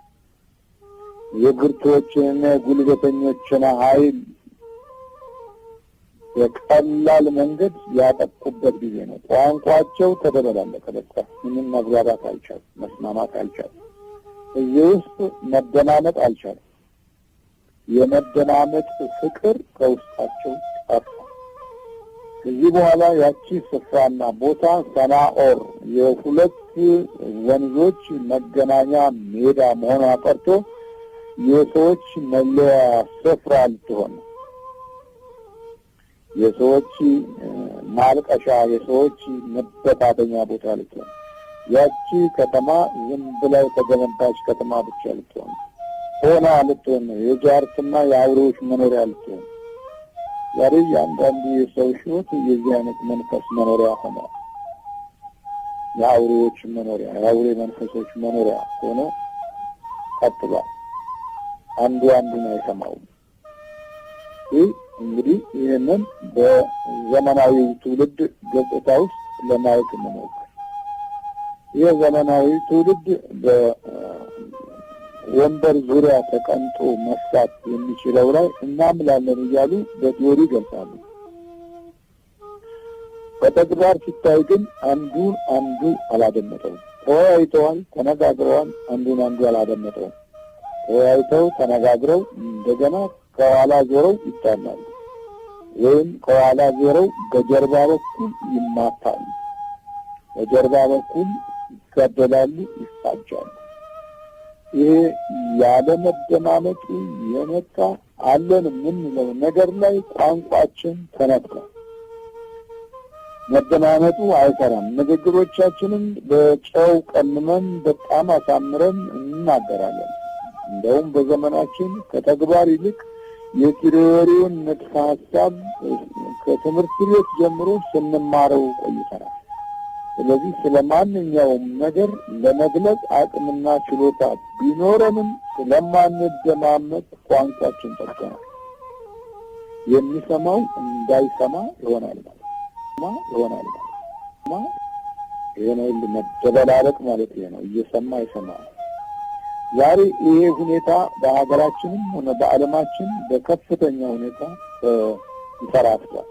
የብርቱዎችንና ጉልበተኞችን ኃይል በቀላል መንገድ ያጠቁበት ጊዜ ነው። ቋንቋቸው ተደበላለቀ። በቃ ምንም መግባባት አልቻሉም፣ መስማማት አልቻሉም። እዚህ ውስጥ መደማመጥ አልቻሉም። የመደማመጥ ፍቅር ከውስጣቸው ጠፋ። ከዚህ በኋላ ያቺ ስፍራና ቦታ ሰናኦር የሁለት ወንዞች መገናኛ ሜዳ መሆኗ ቀርቶ የሰዎች መለያ ስፍራ ልትሆን፣ የሰዎች ማልቀሻ፣ የሰዎች መበታተኛ ቦታ ልትሆን፣ ያቺ ከተማ ዝም ብላ የተገነባች ከተማ ብቻ ልትሆን ሆና ልትሆን፣ የጃርትና የአውሬዎች መኖሪያ ልትሆን። ዛሬ እያንዳንዱ የሰው ሕይወት የዚህ አይነት መንፈስ መኖሪያ ሆኗል። የአውሬዎች መኖሪያ፣ የአውሬ መንፈሶች መኖሪያ ሆኖ ቀጥሏል። አንዱ አንዱን አይሰማውም። ይህ እንግዲህ ይህንን በዘመናዊው ትውልድ ገጽታ ውስጥ ለማየት እንሞክር። ይህ ዘመናዊ ትውልድ በወንበር ዙሪያ ተቀምጦ መስራት የሚችለው ላይ እናምላለን እያሉ በቲዮሪ ገልጻሉ። በተግባር ሲታይ ግን አንዱ አላደመጠውም። ተወያይተዋል፣ ተነጋግረዋል። አንዱ አላደመጠውም። ተወያይተው ተነጋግረው እንደገና ከኋላ ዞረው ይጣላሉ፣ ወይም ከኋላ ዞረው በጀርባ በኩል ይማታሉ፣ በጀርባ በኩል ይገደላሉ፣ ይፋጃሉ። ይሄ ያለመደማመጡ የመጣ አለን የምንለው ነገር ላይ ቋንቋችን ተነክሯል። መደማመጡ አይሰራም። ንግግሮቻችንን በጨው ቀምመን በጣም አሳምረን እንናገራለን። እንደውም በዘመናችን ከተግባር ይልቅ የቲዎሪውን ንድፈ ሀሳብ ከትምህርት ቤት ጀምሮ ስንማረው ቆይተናል። ስለዚህ ስለ ማንኛውም ነገር ለመግለጽ አቅምና ችሎታ ቢኖረንም ስለማንደማመጥ ቋንቋችን ጠፍተናል። የሚሰማው እንዳይሰማ ይሆናል ማለት ይሄ ነው መደበላለቅ ማለት ይሄ ነው። እየሰማ ይሰማል። ዛሬ ይሄ ሁኔታ በሀገራችንም ሆነ በዓለማችን በከፍተኛ ሁኔታ ይፈራፍራል።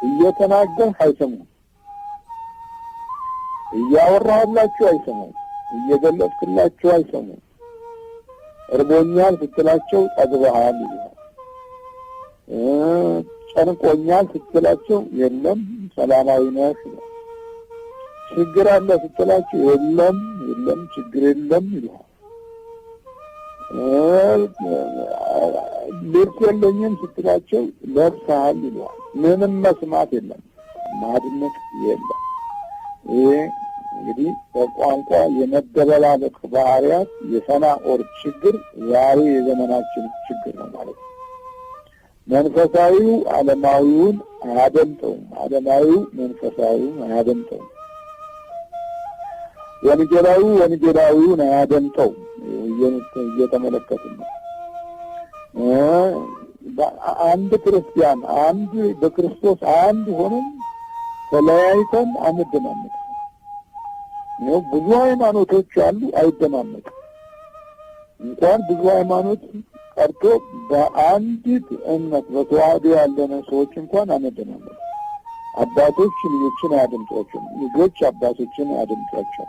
እየተናገር አይሰሙም፣ እያወራህላችሁ አይሰሙም፣ እየገለጽክላችሁ አይሰሙም። እርቦኛል ስትላቸው ጠግበሃል ይላል። ጨንቆኛል ስትላቸው የለም ሰላማዊ ነህ ይላል። ችግር አለ ስትላቸው የለም ችግር የለም ይላል። ልብስ የለኝም ስትላቸው ለብሰሃል ይለዋል። ምንም መስማት የለም፣ ማድመጥ የለም። ይሄ እንግዲህ በቋንቋ የመደበላለቅ ባህሪያት የሰናዖር ችግር ዛሬ የዘመናችን ችግር ነው ማለት ነው። መንፈሳዊው ዓለማዊውን አያደምጠውም፣ ዓለማዊው መንፈሳዊውን አያደምጠውም፣ ወንጌላዊውን አያደምጠውም። እየተመለከትን ነው። አንድ ክርስቲያን አንድ በክርስቶስ አንድ ሆነን ተለያይተን አንደማመጥ ነው። ብዙ ሃይማኖቶች አሉ፣ አይደማመጡም። እንኳን ብዙ ሃይማኖት ቀርቶ በአንዲት እምነት በተዋህዶ ያለነ ሰዎች እንኳን አንደማመጥ። አባቶች ልጆችን አያደምጧቸው፣ ልጆች አባቶችን አያደምጧቸው።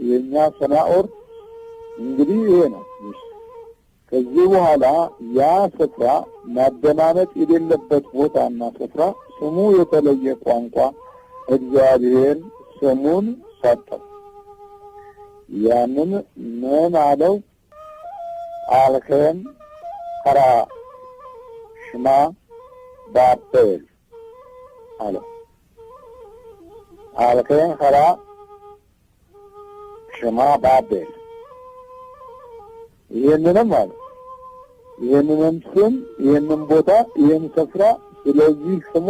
የኛ ሰናዖር እንግዲህ ይሄ ነው። ከዚህ በኋላ ያ ስፍራ ማደማመጥ የሌለበት ቦታና ስፍራ ስሙ የተለየ ቋንቋ እግዚአብሔር ስሙን ሰጠው። ያንን ምን አለው? አልከን ከራ ሽማ ባቤል አለው። አልከን ከራ ሽማ ባቤል። ይህንንም አለ ይህንንም ስም ይህንን ቦታ ይህን ስፍራ ስለዚህ ስሟ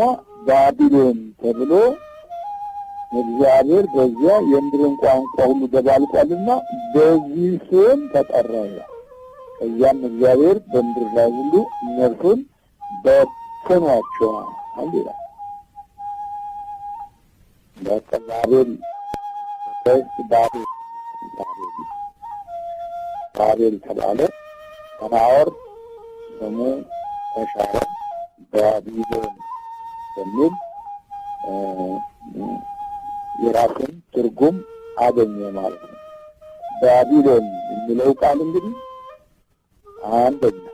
ባቢሎን ተብሎ እግዚአብሔር በዚያ የምድርን ቋንቋ ሁሉ ደባልቋልና በዚህ ስም ተጠራ ይላል። ከዚያም እግዚአብሔር በምድር ላይ ሁሉ እነርሱን በተኗቸዋል ይላል። ባቤል ባቤል ተባለ። ሰናዖር ስሙ ተሻረ፣ ባቢሎን በሚል የራሱን ትርጉም አገኘ ማለት ነው። ባቢሎን የሚለው ቃል እንግዲህ አንደኛ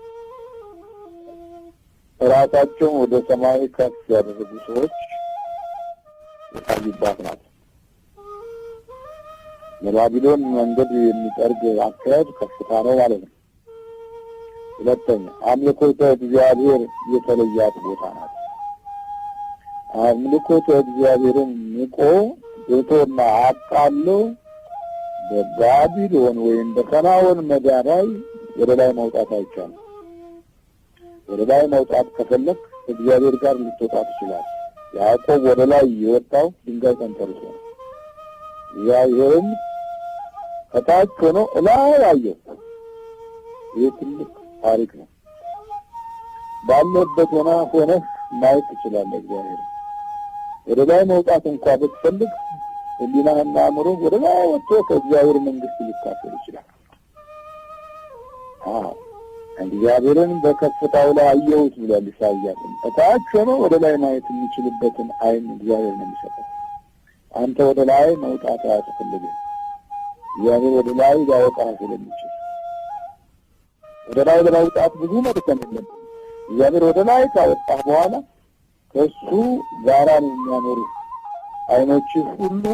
ራሳቸውን ወደ ሰማይ ከፍ ያደረጉ ሰዎች የታዩባት ናት። ለባቢሎን መንገድ የሚጠርግ አካሄድ ከፍታ ነው ማለት ነው። ሁለተኛ አምልኮተ እግዚአብሔር የተለያት ቦታ ናት። አምልኮተ እግዚአብሔርን ንቆ ቤቶና አቃሎ በባቢሎን ወይም በሰናዖር ሜዳ ላይ ወደ ላይ መውጣት አይቻልም። ወደ ላይ መውጣት ከፈለክ እግዚአብሔር ጋር ልትወጣ ትችላለህ። ያዕቆብ ወደ ላይ የወጣው ድንጋይ ተንተርሶ ነው። እግዚአብሔርን ከታች ሆኖ ላይ አየው። ይህ ትልቅ ታሪክ ነው። ባለበት ሆነህ ማየት ትችላለህ እግዚአብሔር። ወደ ላይ መውጣት እንኳን ብትፈልግ ህሊናህና አእምሮህ ወደ ላይ ወጥቶ ከእግዚአብሔር መንግስት ሊካፈል ይችላል። እግዚአብሔርን በከፍታው ላይ አየሁት ብሏል ኢሳይያስ። ከታች ሆኖ ወደ ላይ ማየት የሚችልበትን አይን እግዚአብሔር ነው የሚሰጠው። አንተ ወደ ላይ መውጣት አያስፈልግም። እግዚአብሔር ወደ ላይ ሊያወጣህ ስለሚችል ወደ ላይ ለመውጣት ብዙ መድከም የለብህም። እግዚአብሔር ወደ ላይ ካወጣህ በኋላ ከእሱ ጋራ ነው የሚያኖሩ። አይኖችህ ሁሉ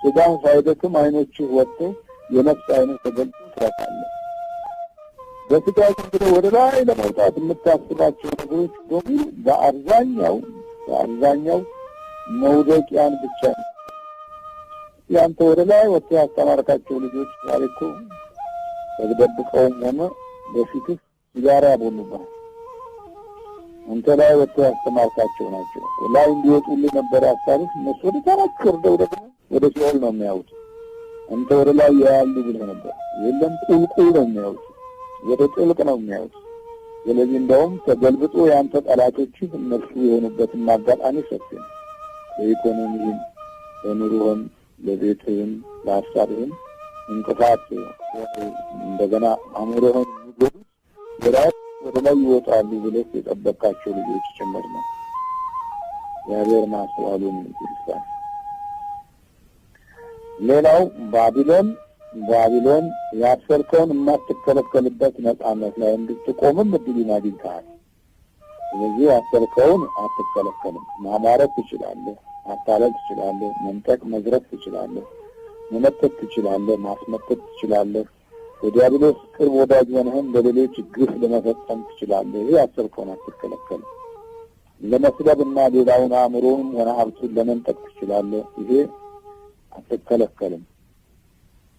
ስጋን ሳይደክም አይኖችህ ወጥተው የነፍስ አይነት ተገልጦ ትረካለህ። በስጋ እንግዲህ ወደ ላይ ለመውጣት የምታስባቸው ነገሮች በሙሉ በአብዛኛው መውደቂያን ብቻ ነው። ያንተ ወደ ላይ ወጥተህ ያስተማርካቸው ልጆች ዛሬ እኮ ተደብቀውም ሆነ በፊትህ ሲጋራ ያቦኑብሃል። አንተ ላይ ወጥተህ ያስተማርካቸው ናቸው። ላይ እንዲወጡልህ ነበር ያሳሉት። እነሱ ወደ ታች ወርደው ደግሞ ወደ ሲኦል ነው የሚያዩት። አንተ ወደ ላይ ያያሉ ብለህ ነበር። የለም ቁልቁል ነው የሚያዩት፣ ወደ ጥልቅ ነው የሚያዩት። ስለዚህ እንደውም ተገልብጦ ያንተ ጠላቶች እነሱ የሆኑበትን አጋጣሚ ሰፊ ነው። በኢኮኖሚህም፣ በኑሮህም፣ ለቤትህም፣ ለሀሳብህም እንቅፋት እንደገና አእምሮህን የሚጎዱት ወደ ላይ ይወጣሉ ብለህ የጠበቃቸው ልጆች ጭምር ነው። እግዚአብሔር ማስተዋሉን ይስጣል። ሌላው ባቢሎን ያሰርከውን የማትከለከልበት ነፃነት ላይ እንድትቆምም እድሉን አግኝተሃል። ስለዚህ ያሰርከውን አትከለከልም። ማማረክ ትችላለህ፣ ማታለል ትችላለህ፣ መንጠቅ መዝረፍ ትችላለህ፣ መመጠጥ ትችላለህ፣ ማስመጠጥ ትችላለህ። የዲያብሎስ ቅርብ ወዳጅ ሆነህም ለሌሎች ግፍ ለመፈጸም ትችላለህ። ይህ ያሰብከውን አትከለከልም። ለመስለብና ሌላውን አእምሮውን ሆነ ሀብቱን ለመንጠቅ ትችላለህ። ይሄ አትከለከልም።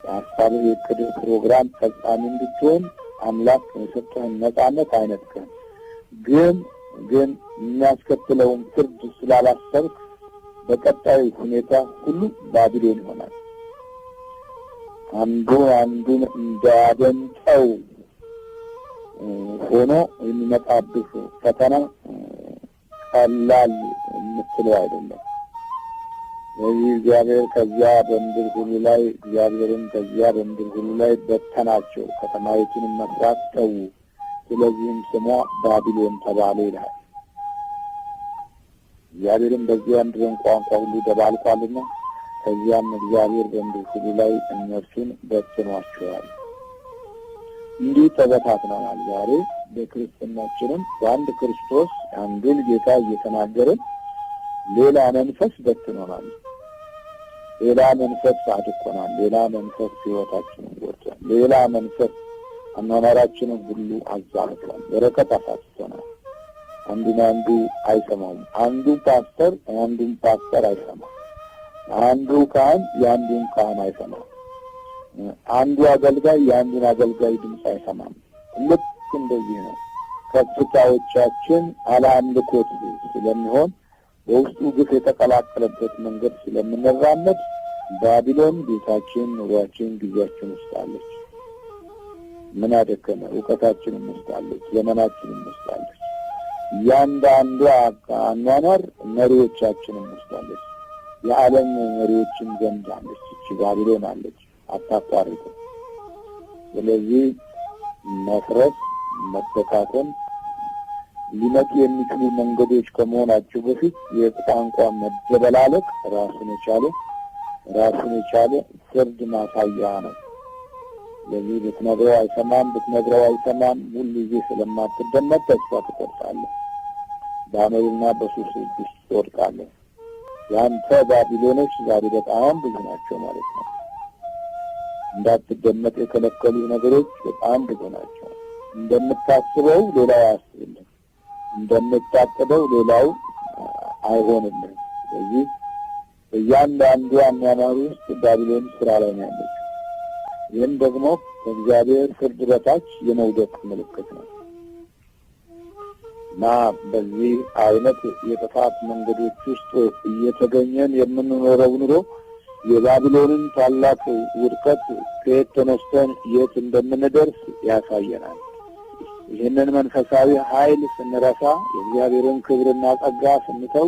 የሀሳብህ የዕቅድህ ፕሮግራም ፈጻሚ እንድትሆን አምላክ የሰጠህን ነጻነት አይነጥቅህም። ግን የሚያስከትለውን ፍርድ ስላላሰብክ በቀጣዩ ሁኔታ ሁሉ ባቢሎን ይሆናል። አንዱን እንዳያደምጠው ሆኖ የሚመጣብህ ፈተና ቀላል የምትለው አይደለም። ስለዚህ እግዚአብሔር ከዚያ በምድር ሁሉ ላይ እግዚአብሔርን ከዚያ በምድር ሁሉ ላይ በተናቸው፣ ከተማይቱንም መስራት ተዉ። ስለዚህም ስሟ ባቢሎን ተባለ ይላል። እግዚአብሔርን በዚያ ምድርን ቋንቋ ሁሉ ደባልቋልና ከዚያም እግዚአብሔር በምድር ሁሉ ላይ እነርሱን በትኗቸዋል። እንዲህ ተበታትነናል። ዛሬ በክርስትናችንም በአንድ ክርስቶስ አንዱን ጌታ እየተናገርን ሌላ መንፈስ በትኖናል። ሌላ መንፈስ አድቆናል። ሌላ መንፈስ ሕይወታችንን ጎድቷል። ሌላ መንፈስ አኗኗራችንን ሁሉ አዛርቷል። በረከት አሳጥቶናል። አንዱን አንዱ አይሰማውም። አንዱን ፓስተር አይሰማም። አንዱ ካህን የአንዱን ካህን አይሰማም። አንዱ አገልጋይ የአንዱን አገልጋይ ድምፅ አይሰማም። ልክ እንደዚህ ነው። ከፍታዎቻችን አለአምልኮት ስለሚሆን በውስጡ ግፍ የተቀላቀለበት መንገድ ስለምንራመድ ባቢሎን ቤታችን፣ ኑሯችን፣ ጊዜያችን ውስጥ አለች። ምን አደከመ? እውቀታችንም ውስጥ አለች። ዘመናችንም ውስጥ አለች። እያንዳንዱ አኗኗር መሪዎቻችንም ውስጥ አለች። የዓለም መሪዎችን ዘንድ አለች። እቺ ባቢሎን አለች፣ አታቋርጥም። ስለዚህ መፍረስ፣ መበታተን ሊመጡ የሚችሉ መንገዶች ከመሆናቸው በፊት የቋንቋ መደበላለቅ ራሱን የቻለ ፍርድ ማሳያ ነው። ስለዚህ ብትነግረው አይሰማም። ሁሉ ጊዜ ስለማትደመጥ ተስፋ ትቆርጣለህ። በአመልና በሱስ ውስጥ ትወድቃለህ። ያንተ ባቢሎኖች ዛሬ በጣም ብዙ ናቸው ማለት ነው። እንዳትደመጥ የከለከሉ ነገሮች በጣም ብዙ ናቸው። እንደምታስበው ሌላው አያስብልህ፣ እንደምታቅደው ሌላው አይሆንልህ። ስለዚህ እያንዳንዱ አኗኗር ውስጥ ባቢሎን ስራ ላይ ነው ያለችው። ይህም ደግሞ ከእግዚአብሔር ፍርድ በታች የመውደቅ ምልክት ነው እና በዚህ አይነት የጥፋት መንገዶች ውስጥ እየተገኘን የምንኖረው ኑሮ የባቢሎንን ታላቅ ውድቀት ከየት ተነስተን የት እንደምንደርስ ያሳየናል። ይህንን መንፈሳዊ ኃይል ስንረሳ፣ የእግዚአብሔርን ክብርና ጸጋ ስንተው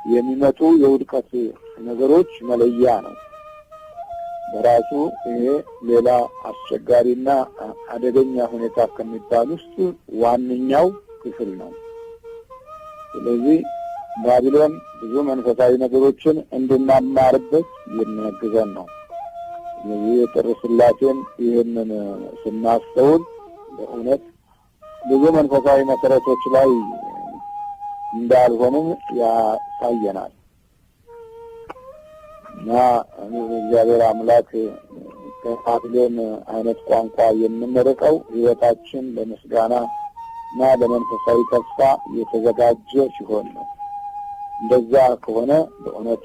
የሚመጡ የውድቀት ነገሮች መለያ ነው። በራሱ ይሄ ሌላ አስቸጋሪና አደገኛ ሁኔታ ከሚባል ውስጥ ዋነኛው ክፍል ነው። ስለዚህ ባቢሎን ብዙ መንፈሳዊ ነገሮችን እንድናማርበት የሚያግዘን ነው። ስለዚህ የጥር ሥላሴን ይህንን ስናስተውል በእውነት ብዙ መንፈሳዊ መሰረቶች ላይ እንዳልሆንም ያሳየናል እና እግዚአብሔር አምላክ ከባቢሎን አይነት ቋንቋ የምንርቀው ሕይወታችን ለምስጋና እና ለመንፈሳዊ ተስፋ የተዘጋጀ ሲሆን ነው። እንደዛ ከሆነ በእውነት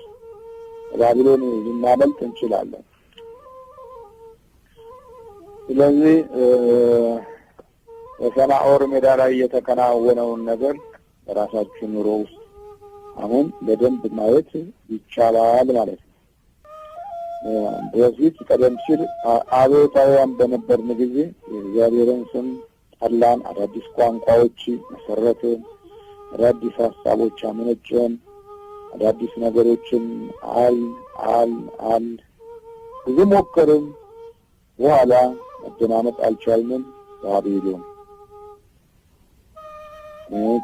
ባቢሎን ልናመልጥ እንችላለን። ስለዚህ በሰናዖር ሜዳ ላይ የተከናወነውን ነገር በራሳችን ኑሮ ውስጥ አሁን በደንብ ማየት ይቻላል ማለት ነው። በፊት ቀደም ሲል አብዮታውያን በነበርን ጊዜ የእግዚአብሔርን ስም ጠላን፣ አዳዲስ ቋንቋዎች መሰረትን፣ አዳዲስ ሀሳቦች አመነጨን፣ አዳዲስ ነገሮችን ብዙ ሞከርን። በኋላ መደማመጥ አልቻልንም። ባቢሎን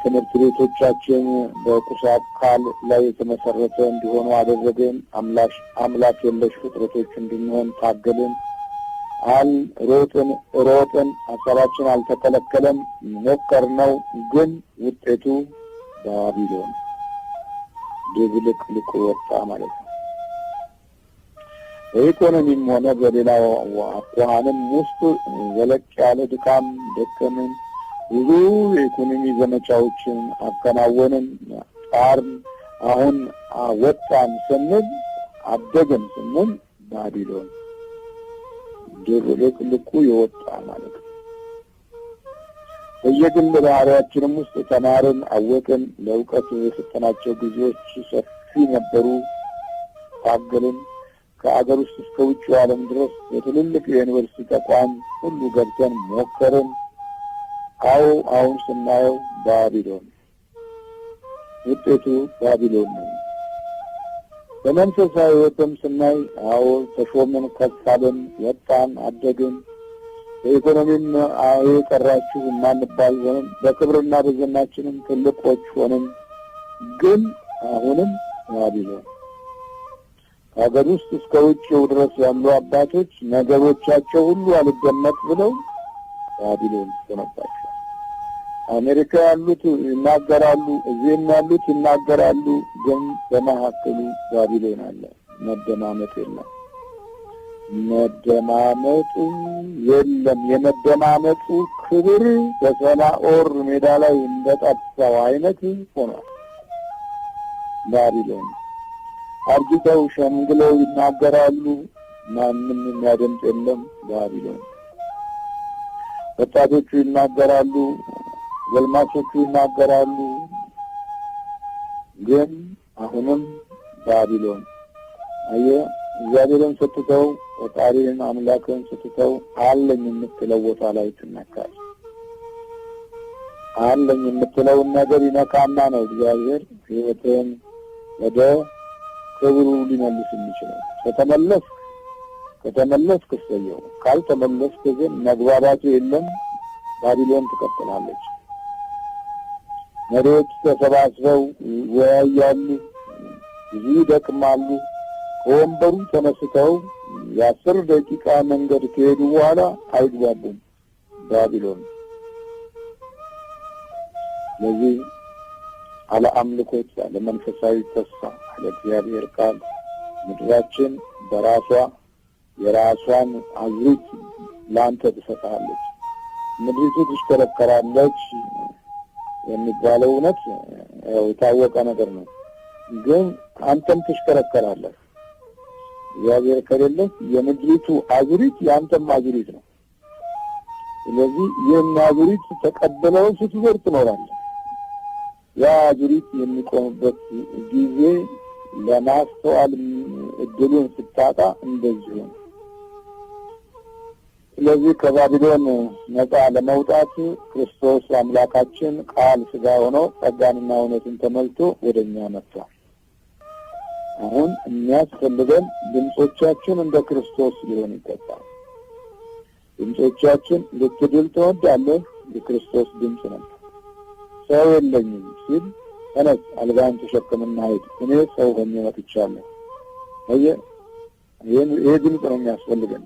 ትምህርት ቤቶቻችን በቁስ አካል ላይ የተመሰረተ እንዲሆኑ አደረግን። አምላክ የለሽ ፍጥረቶች እንድንሆን ታገልን። ሮጥን፣ ሀሳባችን አልተከለከለም። ሞከርነው፣ ግን ውጤቱ ባቢሎን። ድብልቅልቁ ወጣ ማለት ነው። በኢኮኖሚም ሆነ በሌላው አኳኋንም ውስጥ ዘለቅ ያለ ድካም ደከምን፣ ብዙ የኢኮኖሚ ዘመቻዎችን አከናወንን፣ ጣርን። አሁን ወጣን ስንል አደግን ስንል ባቢሎን ድብልቅልቁ የወጣ ማለት ነው። በየግል ባህሪያችንም ውስጥ ተማርን፣ አወቅን። ለእውቀት የሰጠናቸው ጊዜዎች ሰፊ ነበሩ። ታገልን። ከአገር ውስጥ እስከ ውጭ ዓለም ድረስ የትልልቅ የዩኒቨርሲቲ ተቋም ሁሉ ገብተን ሞከርን። አሁን ስናየው ባቢሎን፣ ውጤቱ ባቢሎን ነው። በመንፈሳዊ ሕይወትም ስናይ ተሾምን፣ ከፍ አልን፣ ወጣን፣ አደግን። በኢኮኖሚም የቀራችሁ የማንባል ሆንን፣ በክብርና በዝናችንም ትልቆች ሆንን። ግን አሁንም ባቢሎን። ከሀገር ውስጥ እስከ ውጭው ድረስ ያሉ አባቶች ነገሮቻቸው ሁሉ አልደመጥ ብለው ባቢሎን ሆነባቸው። አሜሪካ ያሉት ይናገራሉ፣ እዚህም ያሉት ይናገራሉ። ግን በመካከሉ ባቢሎን አለ። መደማመጥ የለም። መደማመጡ የለም። የመደማመጡ ክብር በሰናኦር ሜዳ ላይ እንደጠፋው አይነት ሆኗል። ባቢሎን አርጅተው ሸምግለው ይናገራሉ፣ ማንም የሚያደምጥ የለም። ባቢሎን ወጣቶቹ ይናገራሉ፣ ጎልማሶቹ ይናገራሉ። ግን አሁንም ባቢሎን እግዚአብሔርን ስትተው ፈጣሪን አምላክን ስትተው አለኝ የምትለው ቦታ ላይ ትነካል። አለኝ የምትለውን ነገር ይነካና ነው እግዚአብሔር ሕይወትን ወደ ክብሩ ሊመልስ የሚችለው። ከተመለስክ እሰየው፣ ካልተመለስክ ግን መግባባቱ የለም። ባቢሎን ትቀጥላለች። መሪዎች ተሰባስበው ይወያያሉ፣ ብዙ ይደክማሉ። ከወንበሩ ተነስተው የ10 ደቂቃ መንገድ ከሄዱ በኋላ አይግባቡም። ባቢሎን። ለዚህ አለ አምልኮት፣ አለ መንፈሳዊ ተስፋ፣ አለ እግዚአብሔር ቃል ምድራችን በራሷ የራሷን አዙሪት ላንተ ትሰጣለች። ምድሪቱ ትሽከረከራለች የሚባለው እውነት የታወቀ ነገር ነው። ግን አንተም ትሽከረከራለህ። እግዚአብሔር ከሌለ የምድሪቱ አዙሪት የአንተም አዙሪት ነው። ስለዚህ ይህን አዙሪት ተቀብለው ስትዞር ትኖራለህ። ያ አዙሪት የሚቆምበት ጊዜ ለማስተዋል እድሉን ስታጣ እንደዚሁ ነው። ስለዚህ ከባቢሎን ነፃ ለመውጣት ክርስቶስ አምላካችን ቃል ሥጋ ሆኖ ጸጋንና እውነትን ተመልቶ ወደኛ መጥቷል። አሁን የሚያስፈልገን ድምጾቻችን እንደ ክርስቶስ ሊሆን ይገባል። ድምጾቻችን ልትድል ትወዳለህ? የክርስቶስ ድምፅ ነው። ሰው የለኝም ሲል ተነስ፣ አልጋን ተሸክምና ሂድ፣ እኔ ሰው ሆኜ መጥቻለሁ። ይሄ ድምፅ ነው የሚያስፈልገን።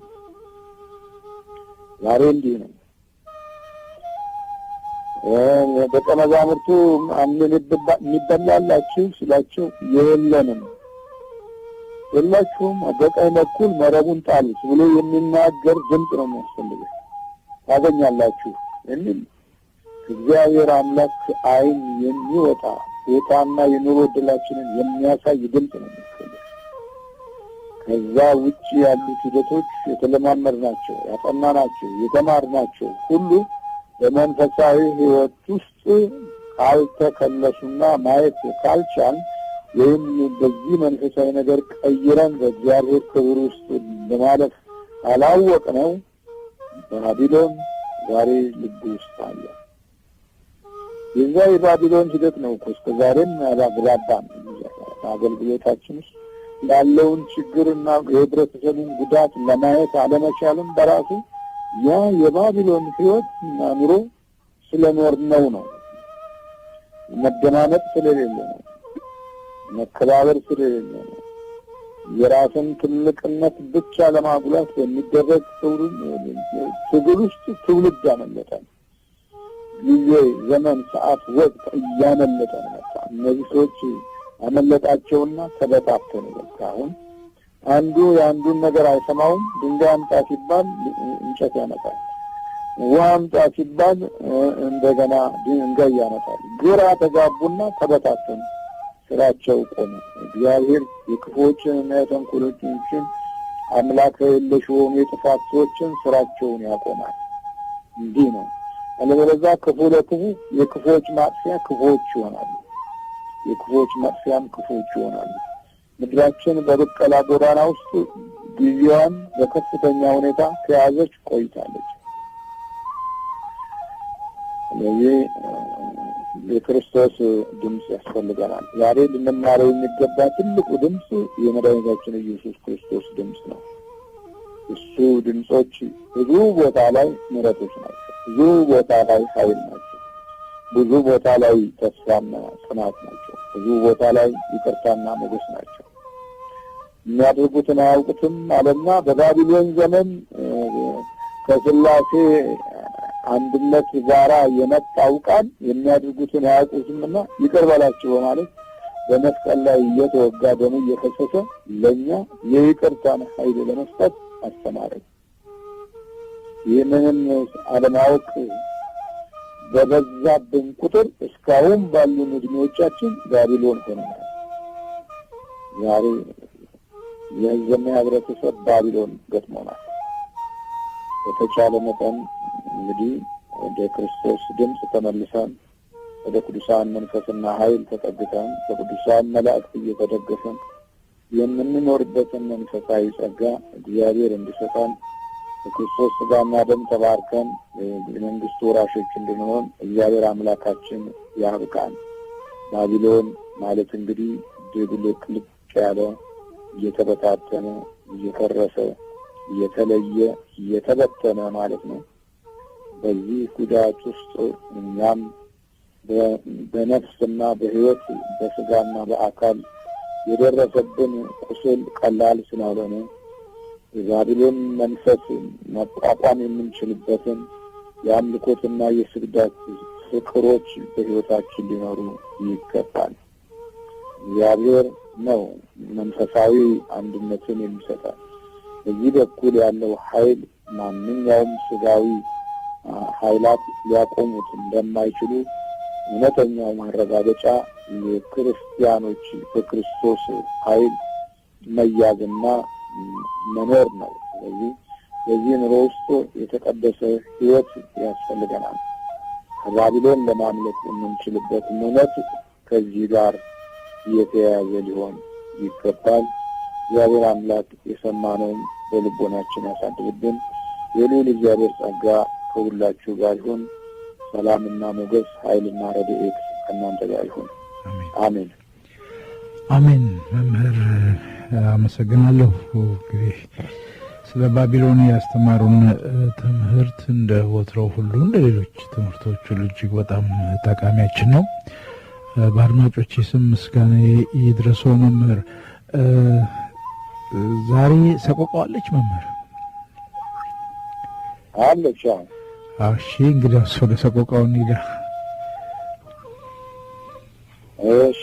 ዛሬ እንዲህ ነው። ደቀ መዛሙርቱ የሚበላላችሁ ሲላቸው የላችሁም፣ በቀኝ በኩል መረቡን ጣሉት ብሎ የሚናገር ድምፅ ነው የሚያስፈልገው። ታገኛላችሁ የሚል እግዚአብሔር አምላክ ዓይን የሚወጣ ቦታና የኑሮ ዕድላችንን የሚያሳይ ድምፅ ነው የሚያስፈልገው። ከዛ ውጭ ያሉት ሂደቶች የተለማመድናቸው፣ ያጠናናቸው፣ የተማርናቸው ሁሉ በመንፈሳዊ ሕይወት ውስጥ ካልተከለሱና ማየት ካልቻል ወይም በዚህ መንፈሳዊ ነገር ቀይረን በእግዚአብሔር ክብር ውስጥ በማለፍ አላወቅነው ባቢሎን ዛሬ ልብ ውስጥ አለ። የዛ የባቢሎን ሂደት ነው እኮ እስከ ዛሬም ያላግባባን አገልግሎታችን ውስጥ ያለውን ችግርና የህብረተሰቡን ጉዳት ለማየት አለመቻልም በራሱ ያ የባቢሎን ሕይወት እና ኑሮ ስለኖርነው ነው። መደማመጥ ስለሌለ ነው። መከባበር ስለሌለ ነው። የራስን ትልቅነት ብቻ ለማጉላት በሚደረግ ትግል ውስጥ ትውልድ ያመለጠን ጊዜ፣ ዘመን፣ ሰዓት፣ ወቅት እያመለጠን መጣ። እነዚህ ሰዎች አመለጣቸውና ተበታተኑ። በቃ አሁን አንዱ የአንዱን ነገር አይሰማውም። ድንጋይ አምጣ ሲባል እንጨት ያመጣል፣ ውሃ አምጣ ሲባል እንደገና ድንጋይ ያመጣል። ግራ ተጋቡና ተበታተኑ፣ ስራቸው ቆሙ። እግዚአብሔር የክፉዎችንና የተንኮለኞችን አምላክ የለሽ የሆኑ የጥፋት ሰዎችን ስራቸውን ያቆማል። እንዲህ ነው። አለበለዚያ ክፉ ለክፉ የክፉዎች ማጥፊያ ክፉዎች ይሆናሉ፣ የክፉዎች ማጥፊያም ክፉዎች ይሆናሉ። ምድራችን በበቀላ ጎዳና ውስጥ ጊዜዋን በከፍተኛ ሁኔታ ከያዘች ቆይታለች። ስለዚህ የክርስቶስ ድምፅ ያስፈልገናል። ዛሬ ልንማረው የሚገባ ትልቁ ድምፅ የመድኃኒታችን ኢየሱስ ክርስቶስ ድምፅ ነው። እሱ ድምፆች ብዙ ቦታ ላይ ምሕረቶች ናቸው፣ ብዙ ቦታ ላይ ኃይል ናቸው፣ ብዙ ቦታ ላይ ተስፋና ጽናት ናቸው፣ ብዙ ቦታ ላይ ይቅርታና ሞገስ ናቸው። የሚያደርጉትን አያውቁትም አለና በባቢሎን ዘመን ከሥላሴ አንድነት ጋራ የመጣው ቃል የሚያደርጉትን አያውቁትምና ይቅር በላቸው በማለት በመስቀል ላይ እየተወጋ ደሙ እየፈሰሰ ለእኛ የይቅርታን ኃይል ለመስጠት አስተማረን። ይህንንም አለማወቅ በበዛብን ቁጥር እስካሁን ባሉን ዕድሜዎቻችን ባቢሎን ሆነናል። ዛሬ የሕዝብና ህብረተሰብ ባቢሎን ገጥሞናል። በተቻለ መጠን እንግዲህ ወደ ክርስቶስ ድምፅ ተመልሰን ወደ ቅዱሳን መንፈስና ኃይል ተጠግተን በቅዱሳን መላእክት እየተደገፈን የምንኖርበትን መንፈሳዊ ጸጋ እግዚአብሔር እንዲሰጠን በክርስቶስ ሥጋና ደም ተባርከን የመንግስቱ ወራሾች እንድንሆን እግዚአብሔር አምላካችን ያብቃን። ባቢሎን ማለት እንግዲህ ድብልቅልቅ ያለ እየተበታተነ እየፈረሰ እየተለየ እየተበተነ ማለት ነው። በዚህ ጉዳት ውስጥ እኛም በነፍስና በሕይወት በስጋና በአካል የደረሰብን ቁስል ቀላል ስላልሆነ የባቢሎን መንፈስ መቋቋም የምንችልበትን የአምልኮትና የስግደት ፍቅሮች በሕይወታችን ሊኖሩ ይገባል። እግዚአብሔር ነው መንፈሳዊ አንድነትን የሚሰጠን። በዚህ በኩል ያለው ኃይል ማንኛውም ስጋዊ ኃይላት ሊያቆሙት እንደማይችሉ እውነተኛው ማረጋገጫ የክርስቲያኖች በክርስቶስ ኃይል መያዝና መኖር ነው። ስለዚህ በዚህ ኑሮ ውስጥ የተቀደሰ ሕይወት ያስፈልገናል። ከባቢሎን ለማምለጥ የምንችልበት እውነት ከዚህ ጋር የተያያዘ ሊሆን ይገባል። እግዚአብሔር አምላክ የሰማነውን በልቦናችን ያሳድርብን። የልዑል እግዚአብሔር ጸጋ ከሁላችሁ ጋር ይሁን። ሰላምና ሞገስ ኃይልና ረድኤት ከእናንተ ጋር ይሁን። አሜን አሜን። መምህር አመሰግናለሁ። እንግዲህ ስለ ባቢሎን ያስተማሩን ትምህርት እንደ ወትሮው ሁሉ እንደ ሌሎች ትምህርቶች ሁሉ እጅግ በጣም ጠቃሚያችን ነው። በአድማጮች ስም ምስጋና ይድረሰው። መምህር ዛሬ ሰቆቃዋለች መምህር አለች። እሺ እንግዲህ ወደ ሰቆቃው እንሂድ። እሺ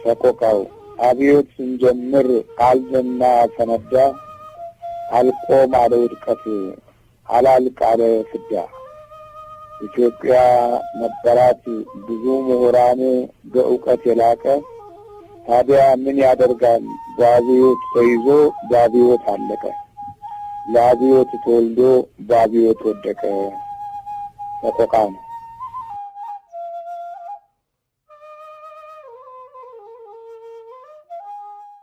ሰቆቃው አብዮት ስንጀምር አልዘና ፈነዳ፣ አልቆም አለ ውድቀት አላልቅ አለ ፍዳ። ኢትዮጵያ ነበራት ብዙ ምሁራን በእውቀት የላቀ፣ ታዲያ ምን ያደርጋል በአብዮት ተይዞ በአብዮት አለቀ። ለአብዮት ተወልዶ በአብዮት ወደቀ። ሰቆቃ ነው።